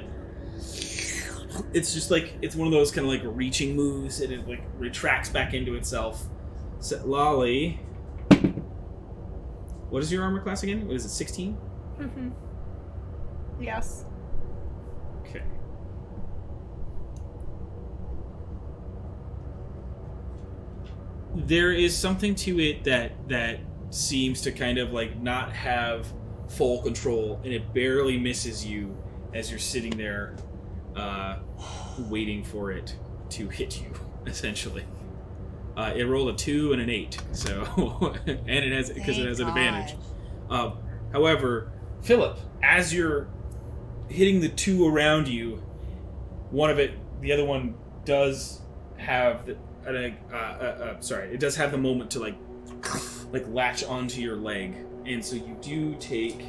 It's just like it's one of those kind of like reaching moves, and it like retracts back into itself. Set Lolly. What is your armor class again? What is it? 16. Mm-hmm. Yes. Okay. There is something to it that seems to kind of like not have full control, and it barely misses you as you're sitting there, waiting for it to hit you. Essentially, it rolled a 2 and an 8, so and it has because it has an advantage. However, Philip, as you're hitting the 2 around you, the other one does have it does have the moment to like latch onto your leg, and so you do take.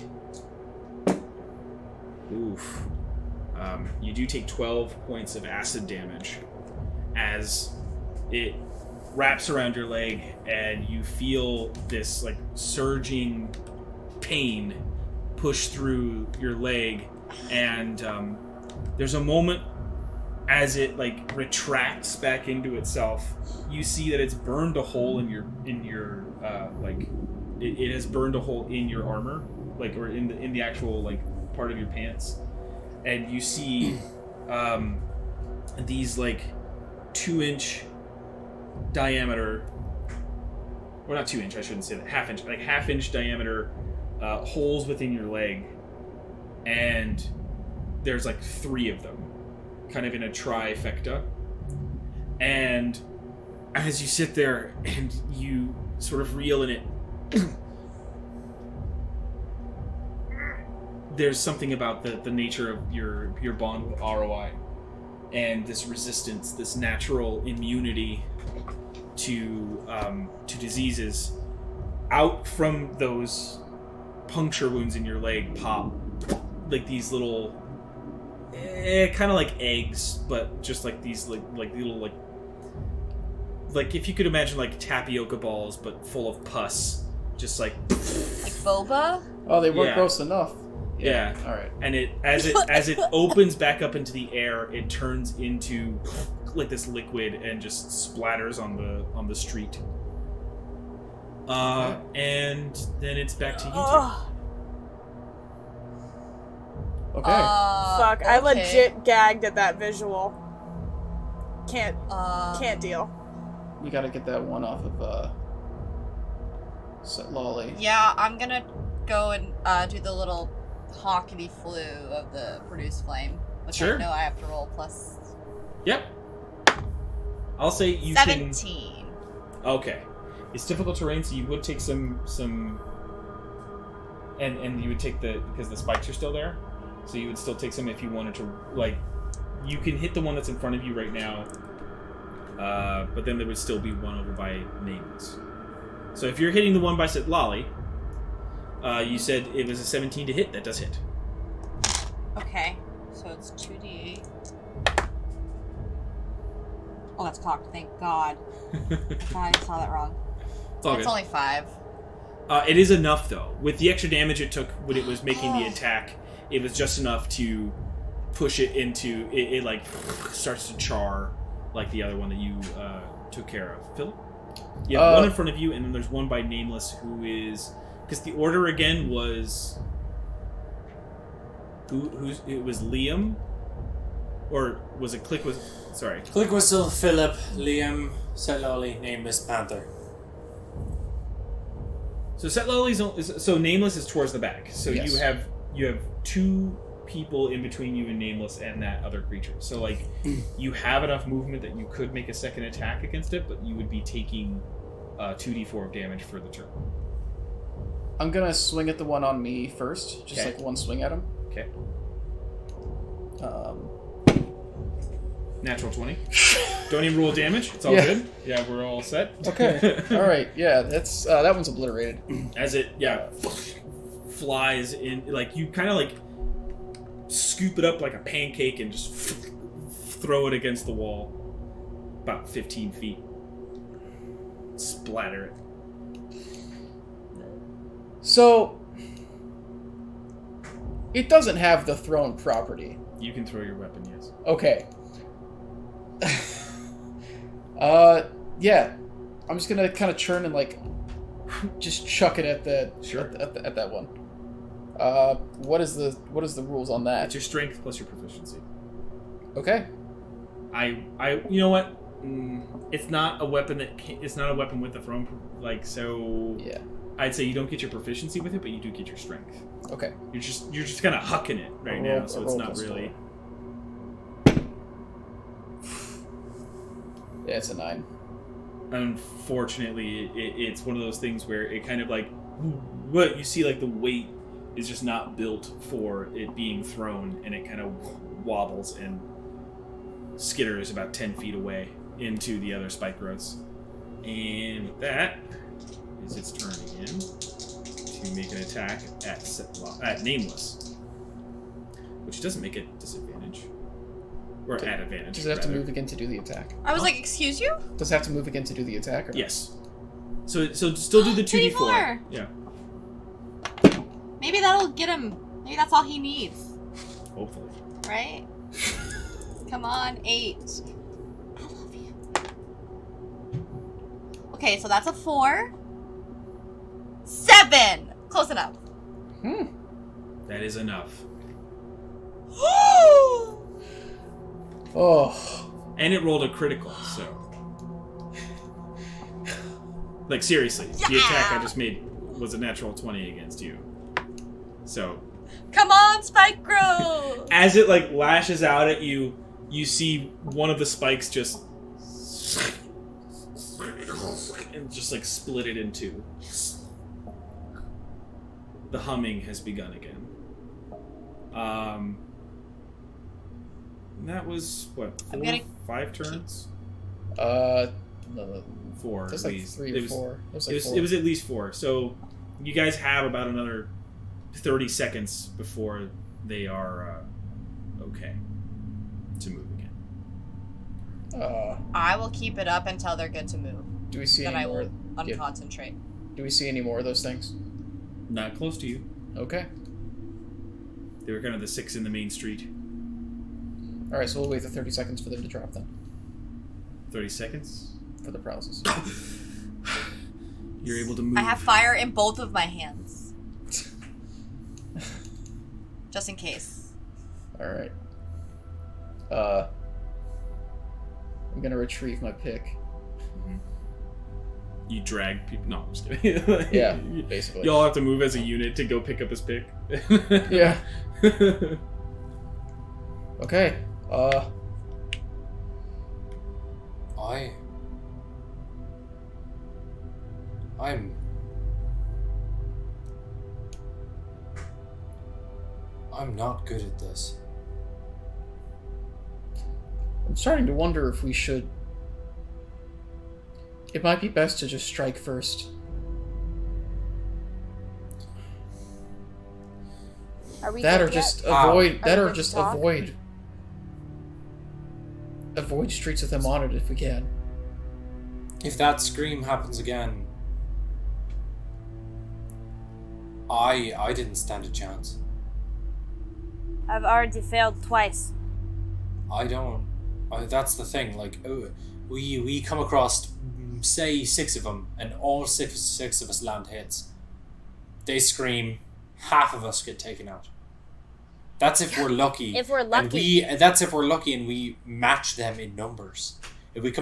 You do take 12 points of acid damage as it wraps around your leg, and you feel this like surging pain push through your leg, and there's a moment as it like retracts back into itself. You see that it's burned a hole in your like it has burned a hole in your armor, like, or in the actual like part of your pants, and you see these like 2-inch diameter, or not 2-inch, I shouldn't say that, half-inch diameter holes within your leg, and there's like 3 of them, kind of in a trifecta. And as you sit there and you sort of reel in it, there's something about the nature of your bond with ROI and this resistance, this natural immunity to diseases. Out from those puncture wounds in your leg pop like these little kind of like eggs, but just like these like little like if you could imagine like tapioca balls but full of pus, just like boba. Oh, they weren't Yeah. gross enough. Yeah. All right. And as it opens back up into the air, it turns into like this liquid and just splatters on the street. And then it's back to you two. Okay. Fuck, I legit gagged at that visual. Can't deal. You got to get that one off of Set Lolly. Yeah, I'm gonna go and do the little hockety flu of the produce flame, which Sure. I know I have to roll plus Yep. I'll say you 17. Okay. It's difficult terrain, so you would take some and you would take because the spikes are still there, so you would still take some if you wanted to, like, you can hit the one that's in front of you right now, but then there would still be one over by Nameless. So if you're hitting the one by Set Lolly, you said it was a 17 to hit. That does hit. Okay, so it's 2d8. Oh, that's cocked. Thank God. God, I saw that wrong. It's all It's good. only 5. It is enough, though. With the extra damage it took when it was making the attack, it was just enough to push it into... It like, starts to char like the other one that you took care of. Philip? You have one in front of you, and then there's one by Nameless who is... Because the order, again, was... It was Liam? Or was it Click was... Sorry. Click Whistle, Philip, Liam, Set Lolly, Nameless, Panther. So Set Lolly's... So Nameless is towards the back. So Yes. you have 2 people in between you and Nameless and that other creature. So, like, you have enough movement that you could make a second attack against it, but you would be taking 2d4 of damage for the turn. I'm gonna swing at the one on me first. Just like one swing at him. Okay. Natural 20. Don't even roll damage. It's all good. Yeah, we're all set. Okay. All right. Yeah, that's that one's obliterated. As it flies in, like you kind of like scoop it up like a pancake and just throw it against the wall, about 15 feet. Splatter it. So it doesn't have the thrown property. You can throw your weapon, yes. Okay. Yeah. I'm just gonna kind of churn and like just chuck it at the at that one. What is the rules on that? It's your strength plus your proficiency. Okay. You know what? It's not a weapon it's not a weapon with a thrown, like, so. Yeah. I'd say you don't get your proficiency with it, but you do get your strength. Okay. You're just kind of hucking it right now, so it's not really. Yeah, it's a 9. Unfortunately, it's one of those things where it kind of like, what you see, like the weight is just not built for it being thrown, and it kind of wobbles and skitters about 10 feet away into the other spike growths. And with that is its turn again to make an attack at Nameless, which doesn't make it disadvantage. Or at advantage. Does it have to move again to do the attack? I was like, excuse you? Does it have to move again to do the attack? Or not? Yes. So still do the 2d4. Yeah. Maybe that'll get him. Maybe that's all he needs. Hopefully. Right? Come on, 8. I love you. Okay, so that's a 4. 7! Close enough. That is enough. Oh. And it rolled a critical, so. Like, seriously. Yeah! The attack I just made was a natural 20 against you. So. Come on, Spike Grove! As it, like, lashes out at you, you see one of the spikes just. And just, like, split it in two. The humming has begun again. And that was, what, 5 turns? No, 4 it was at like least. 3 or 4. It was at least 4. So you guys have about another 30 seconds before they are okay to move again. I will keep it up until they're good to move. Do we see then any I more? will unconcentrate. Do we see any more of those things? Not close to you. Okay. They were kind of the 6 in the main street. Alright, so we'll wait the 30 seconds for them to drop then. 30 seconds? For the paralysis. You're able to move. I have fire in both of my hands. Just in case. Alright. I'm gonna retrieve my pick. You drag people. No, I'm just kidding. Yeah, basically. Y'all have to move as a unit to go pick up his pick. Yeah. Okay. I'm not good at this. I'm starting to wonder if we should... It might be best to just strike first. Are we That dead or just yet? avoid... That Are we or good just to talk? avoid streets with them on it if we can. If that scream happens again, I didn't stand a chance. I've already failed twice. That's the thing. Like, we come across, say, 6 of them, and all six of us land hits. They scream, half of us get taken out. That's if we're lucky. If we're lucky. That's if we're lucky and we match them in numbers. If we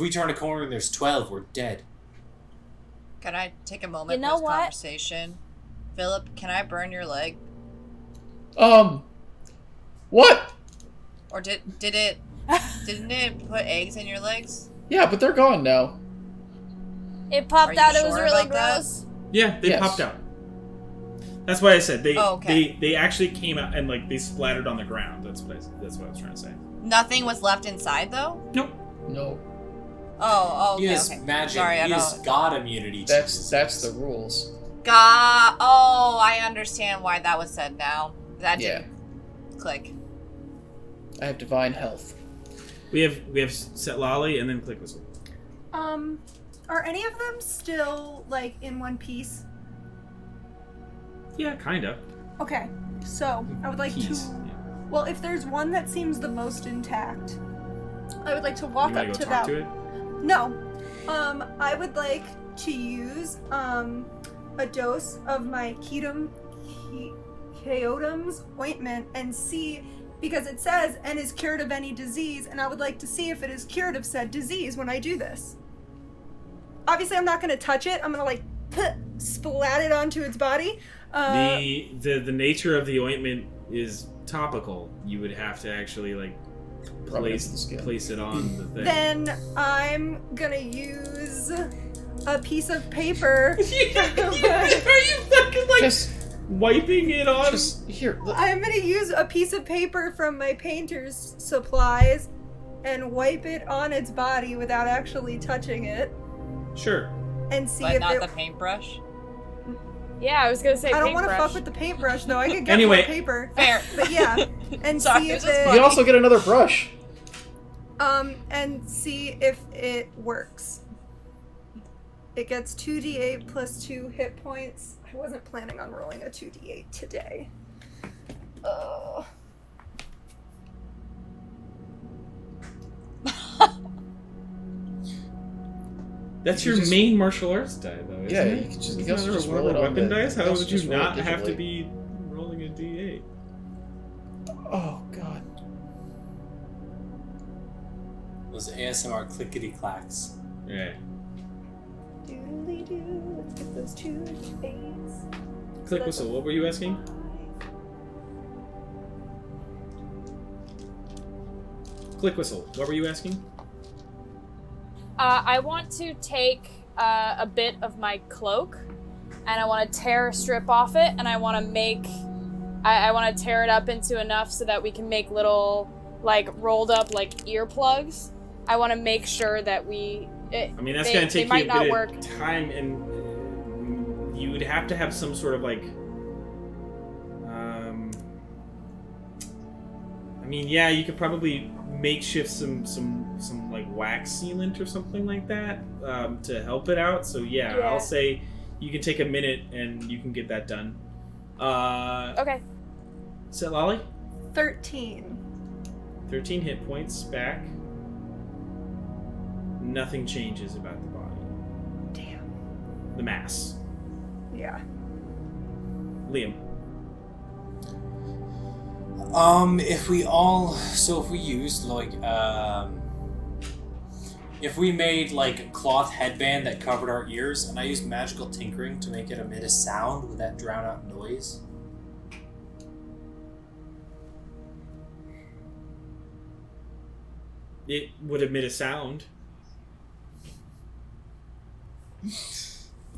turn a corner and there's 12, we're dead. Can I take a moment You know for this what? conversation? Philip, can I burn your leg? What? Or didn't it put eggs in your legs? Yeah, but they're gone now. It popped Are you out. It was sure really about that? gross. Yeah, they Yes. popped out. That's why I said they Oh, okay. they actually came out and like they splattered on the ground. That's what I was trying to say. Nothing was left inside though? Nope. No, Oh, He okay, has okay. magic. Sorry, I He has don't. god immunity. to that's the disease. rules. Oh, I understand why that was said now. That Yeah, didn't click. I have divine health. We have Set Lolly and then Click Whistle. Are any of them still like in one piece? Yeah, kinda. Okay, so I would like Piece. to. Yeah. Well, if there's one that seems the most intact, I would like to walk You wanna up go to talk that. to it? No. I would like to use a dose of my Chaotum's ointment and see, because it says and is cured of any disease, and I would like to see if it is cured of said disease when I do this. Obviously, I'm not going to touch it. I'm going to like splat it onto its body. The nature of the ointment is topical. You would have to actually like Rub it into the skin. place it on the thing. Then I'm gonna use a piece of paper. Are you fucking like Just, wiping it on? just here. Look. I'm gonna use a piece of paper from my painter's supplies and wipe it on its body without actually touching it Sure. and see But if not it. the paintbrush. Yeah, I was gonna say I don't want to paintbrush. fuck with the paintbrush though. I could get Anyway. more paper. Fair. But yeah, and Sorry, see it if was just it. funny. You also get another brush. And see if it works. It gets 2d8 plus 2 hit points. I wasn't planning on rolling a 2d8 today. That's You your just- main martial arts die, though. Isn't Yeah, it? you can just- Isn't you can also that just one of roll the it on weapon the- dice. you How can would you just roll it not have to digitally. be rolling a d8? Oh god. Those ASMR clickety clacks. Yeah. Doodly-doo, let's get those 2d8s. Click Whistle. What were you asking? Click Whistle. What were you asking? I want to take a bit of my cloak, and I want to tear a strip off it, and I want to make. I want to tear it up into enough so that we can make little, like, rolled up, like, earplugs. I want to make sure that we. I mean, that's they- going to take they you might a not bit work. of time, and you would have to have some sort of like. I mean, yeah, you could probably makeshift some like wax sealant or something like that to help it out. So yeah, Yeah. I'll say you can take a minute and you can get that done. Okay. Set Lolly, 13. 13 hit points back. Nothing changes about the body. Damn. The mass. Yeah. Liam. If we used like if we made like a cloth headband that covered our ears, and I used magical tinkering to make it emit a sound, would that drown out noise? It would emit a sound.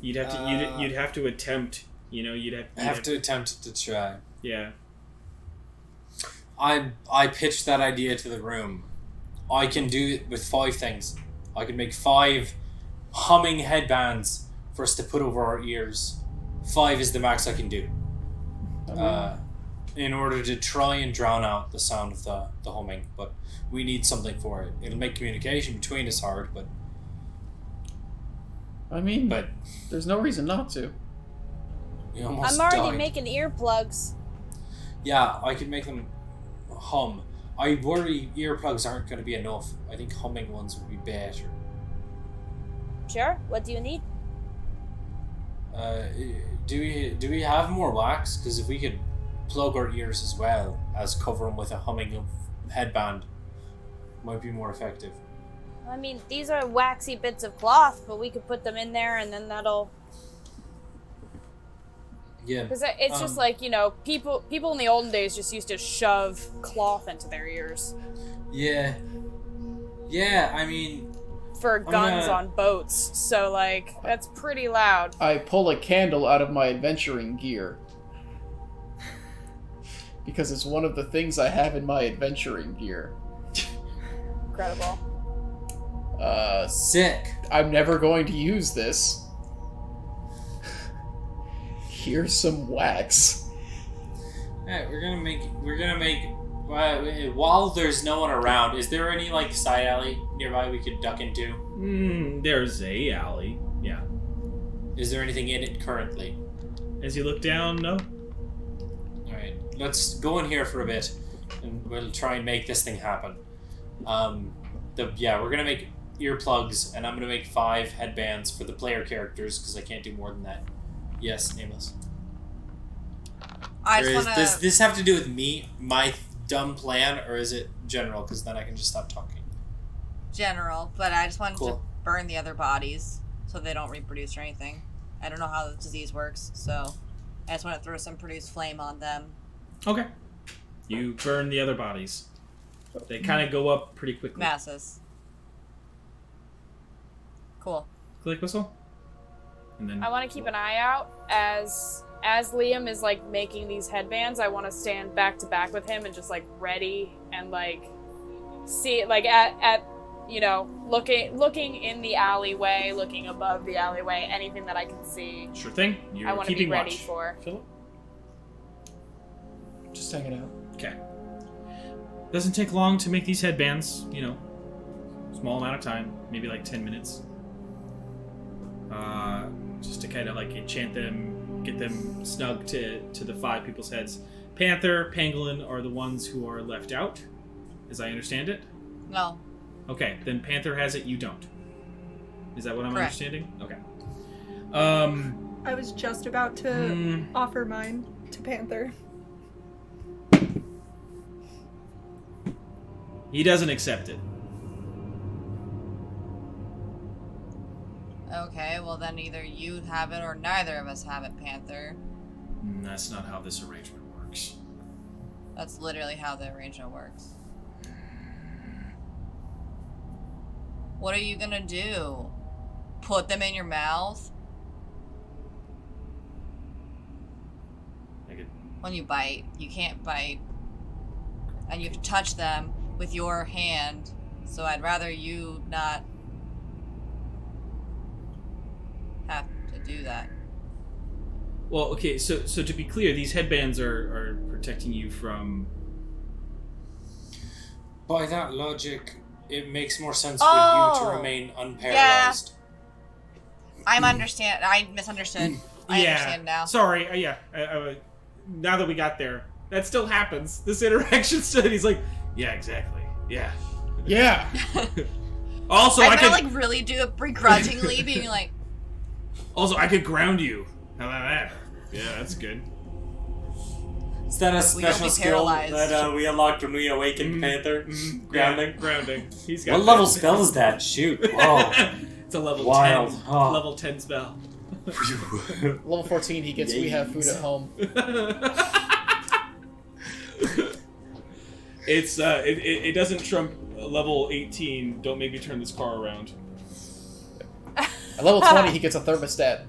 You'd have to you'd have to attempt. You know, you'd have To attempt to try. Yeah. I pitched that idea to the room. I can do it with 5 things. I can make 5 humming headbands for us to put over our ears. 5 is the max I can do. In order to try and drown out the sound of the humming, but we need something for it. It'll make communication between us hard, but I mean, but there's no reason not to. we almost I'm already died. making earplugs. Yeah, I could make them hum. I worry earplugs aren't going to be enough. I think humming ones would be better. Sure. What do you need? Do we have more wax? Because if we could plug our ears as well as cover them with a humming of headband, might be more effective. I mean, these are waxy bits of cloth, but we could put them in there, and then that'll. Yeah. Because it's just like, you know, people in the olden days just used to shove cloth into their ears. Yeah. Yeah, I mean, for guns gonna- on boats, so like that's pretty loud. I pull a candle out of my adventuring gear. Because it's one of the things I have in my adventuring gear. Incredible. Sick. I'm never going to use this. Here's some wax. Alright, we're gonna make. While there's no one around, is there any like side alley nearby we could duck into? There's a alley. Yeah. Is there anything in it currently? As you look down, no. Alright, let's go in here for a bit, and we'll try and make this thing happen. We're gonna make earplugs, and I'm gonna make 5 headbands for the player characters because I can't do more than that. Yes, Nameless. Does this have to do with me, my dumb plan, or is it general? Because then I can just stop talking. General, but I just wanted to Cool. burn the other bodies so they don't reproduce or anything. I don't know how the disease works, so I just want to throw some produced flame on them. Okay. You burn the other bodies. They kind of go up pretty quickly. Masses. Cool. Click whistle. And then I want to keep an eye out as Liam is like making these headbands. I want to stand back to back with him and just like ready and like see like at you know looking in the alleyway, looking above the alleyway, anything that I can see. Sure thing. You're I want to be keeping ready watch. for. Philip? Just hanging out. Okay. Doesn't take long to make these headbands, small amount of time, maybe like 10 minutes. Just to kind of like enchant them, get them snug to the 5 people's heads. Panther, Pangolin are the ones who are left out, as I understand it. No. Okay, then Panther has it, you don't. Is that what I'm Correct. understanding? Okay. I was just about to offer mine to Panther. He doesn't accept it. Okay, well then either you have it or neither of us have it, Panther. That's not how this arrangement works. That's literally how the arrangement works. What are you gonna do? Put them in your mouth? I could... When you bite, you can't bite. And you have to touch them with your hand. So I'd rather you not have to do that. Well, okay, so to be clear, these headbands are protecting you from... By that logic, it makes more sense for you to remain unparalyzed. I misunderstood. I understand now. Sorry, now that we got there, that still happens. This interaction still, he's like, yeah, exactly, yeah. Yeah! Also, I'm gonna like really do it begrudgingly, being like... Also, I could ground you. How about that? Yeah, that's good. Is that a We don't special be skill paralyzed. that we unlocked when we awakened Panther? Grounding? Yeah, grounding. He's got What that. level spell is that? Shoot. Whoa. It's a level Wild. 10. Oh. Level 10 spell. Level 14, he gets We Have Food at Home. It doesn't trump level 18. Don't make me turn this car around. At level 20, he gets a thermostat.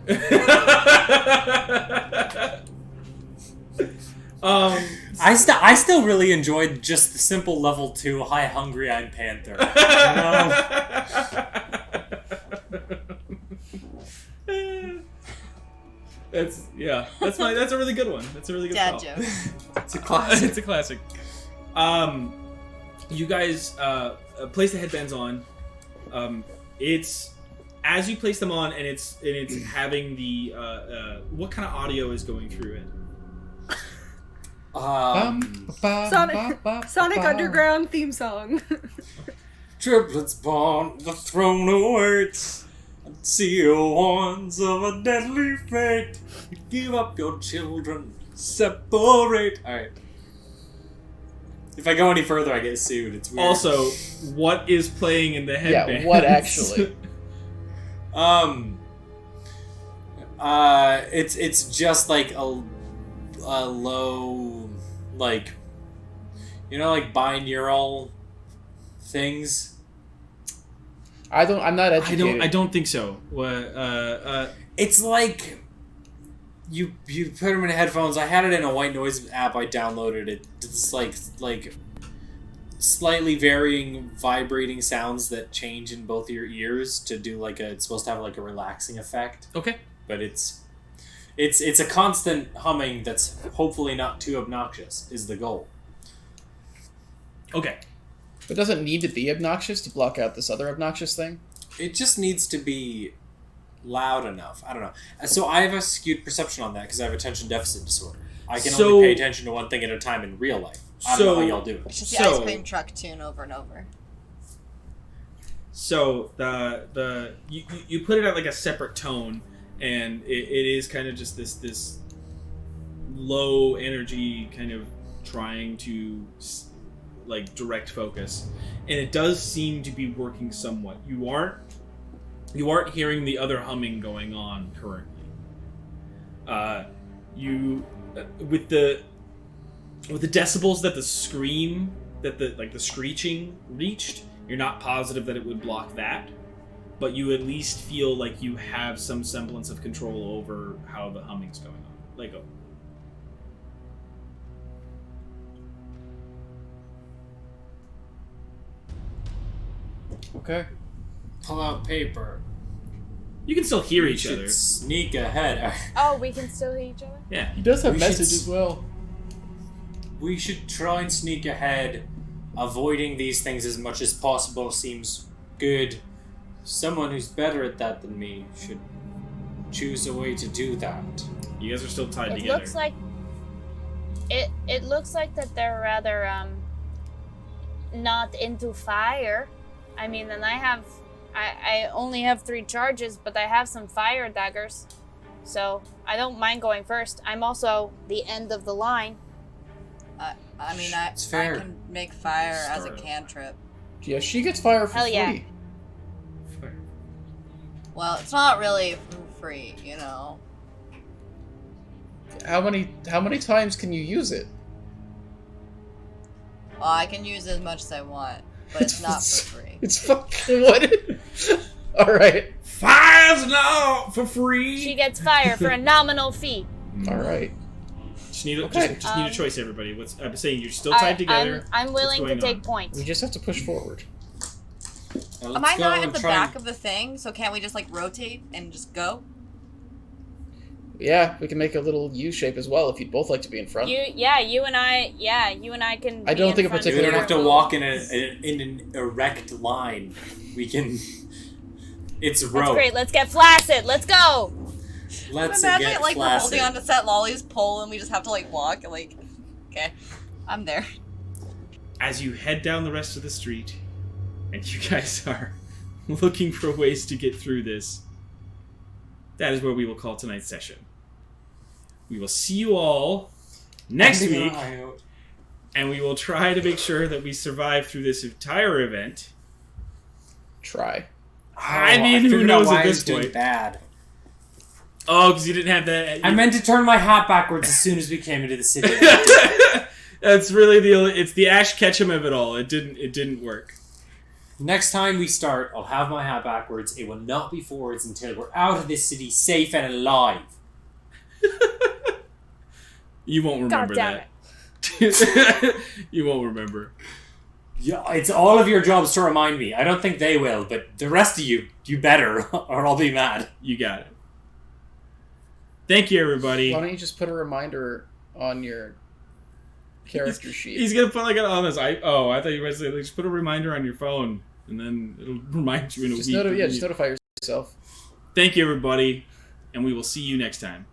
I still really enjoyed just the simple level 2, hi hungry, I'm Panther. That's a really good one. That's a really good Dad spell. joke. It's a classic. It's a classic. You guys place the headbands on. It's as you place them on, and it's having the what kind of audio is going through it? Sonic Underground theme song. Triplets born, the throne awaits. CO1s of a deadly fate. Give up your children, separate. Alright. If I go any further, I get sued. It's weird. Also, what is playing in the headbands? Yeah, what actually? It's just like a low, like, like binaural things. I'm not educated. I don't think so. It's like you put them in headphones. I had it in a white noise app. I downloaded it. It's like slightly varying vibrating sounds that change in both your ears to do it's supposed to have like a relaxing effect. Okay. But it's a constant humming that's hopefully not too obnoxious is the goal. Okay. It doesn't need to be obnoxious to block out this other obnoxious thing. It just needs to be loud enough. I don't know. So I have a skewed perception on that because I have attention deficit disorder. I can only pay attention to one thing at a time in real life. I don't know how y'all do it. It's just the ice cream truck tune over and over. So you put it at like a separate tone, and it is kind of just this low energy kind of trying to like direct focus, and it does seem to be working somewhat. You aren't hearing the other humming going on currently. With the decibels that the scream that the screeching reached, you're not positive that it would block that, but you at least feel like you have some semblance of control over how the humming's going on. Let go. Okay. Pull out paper. You can still hear each other. Sneak ahead. Oh, we can still hear each other? Yeah. He does have We message should as well. We should try and sneak ahead. Avoiding these things as much as possible seems good. Someone who's better at that than me should choose a way to do that. You guys are still tied It together. looks like it looks like that they're rather not into fire. I mean, and I only have 3 charges, but I have some fire daggers. So, I don't mind going first. I'm also the end of the line. I mean, It's fair. I can make fire as a Start. cantrip. Yeah, she gets fire for Hell free. yeah. Well, it's not really free, you know. How many times can you use it? Well, I can use as much as I want, but it's not for free. It's fucking what? All right. Fire's now for free. She gets fire for a nominal fee. All right. Just need a, Okay. just need a choice, everybody. I'm saying you're still tied together. I'm willing to going take on? points. We just have to push forward. Now Am let's I go not and at the try back and- of the thing? So can't we just like rotate and just go? Yeah, we can make a little U shape as well if you'd both like to be in front. You and I can. I be don't in think a front We of don't particular- have to your walk boat. in an erect line. We can. It's That's rope. great. Let's get flaccid. Let's go. Let's Imagine get like we're flaccid. holding on to Set Lolly's pole and we just have to like walk. Like, okay, I'm there. As you head down the rest of the street, and you guys are looking for ways to get through this, that is where we will call tonight's session. We will see you all next week, and we will try to make sure that we survive through this entire event. Try. I mean, who figured out knows why at I this was doing point? bad. Oh, because you didn't have that. I meant to turn my hat backwards as soon as we came into the city. That's really it's the Ash Ketchum of it all. It didn't work. Next time we start, I'll have my hat backwards. It will not be forwards until we're out of this city safe and alive. You won't remember damn that. You won't remember. Yeah, it's all of your jobs to remind me. I don't think they will, but the rest of you better, or I'll be mad. You got it. Thank you, everybody. Why don't you just put a reminder on your character sheet? He's gonna put like on his I thought you were going to say like, just put a reminder on your phone, and then it'll remind you in a Just week. just notify yourself. Thank you, everybody, and we will see you next time.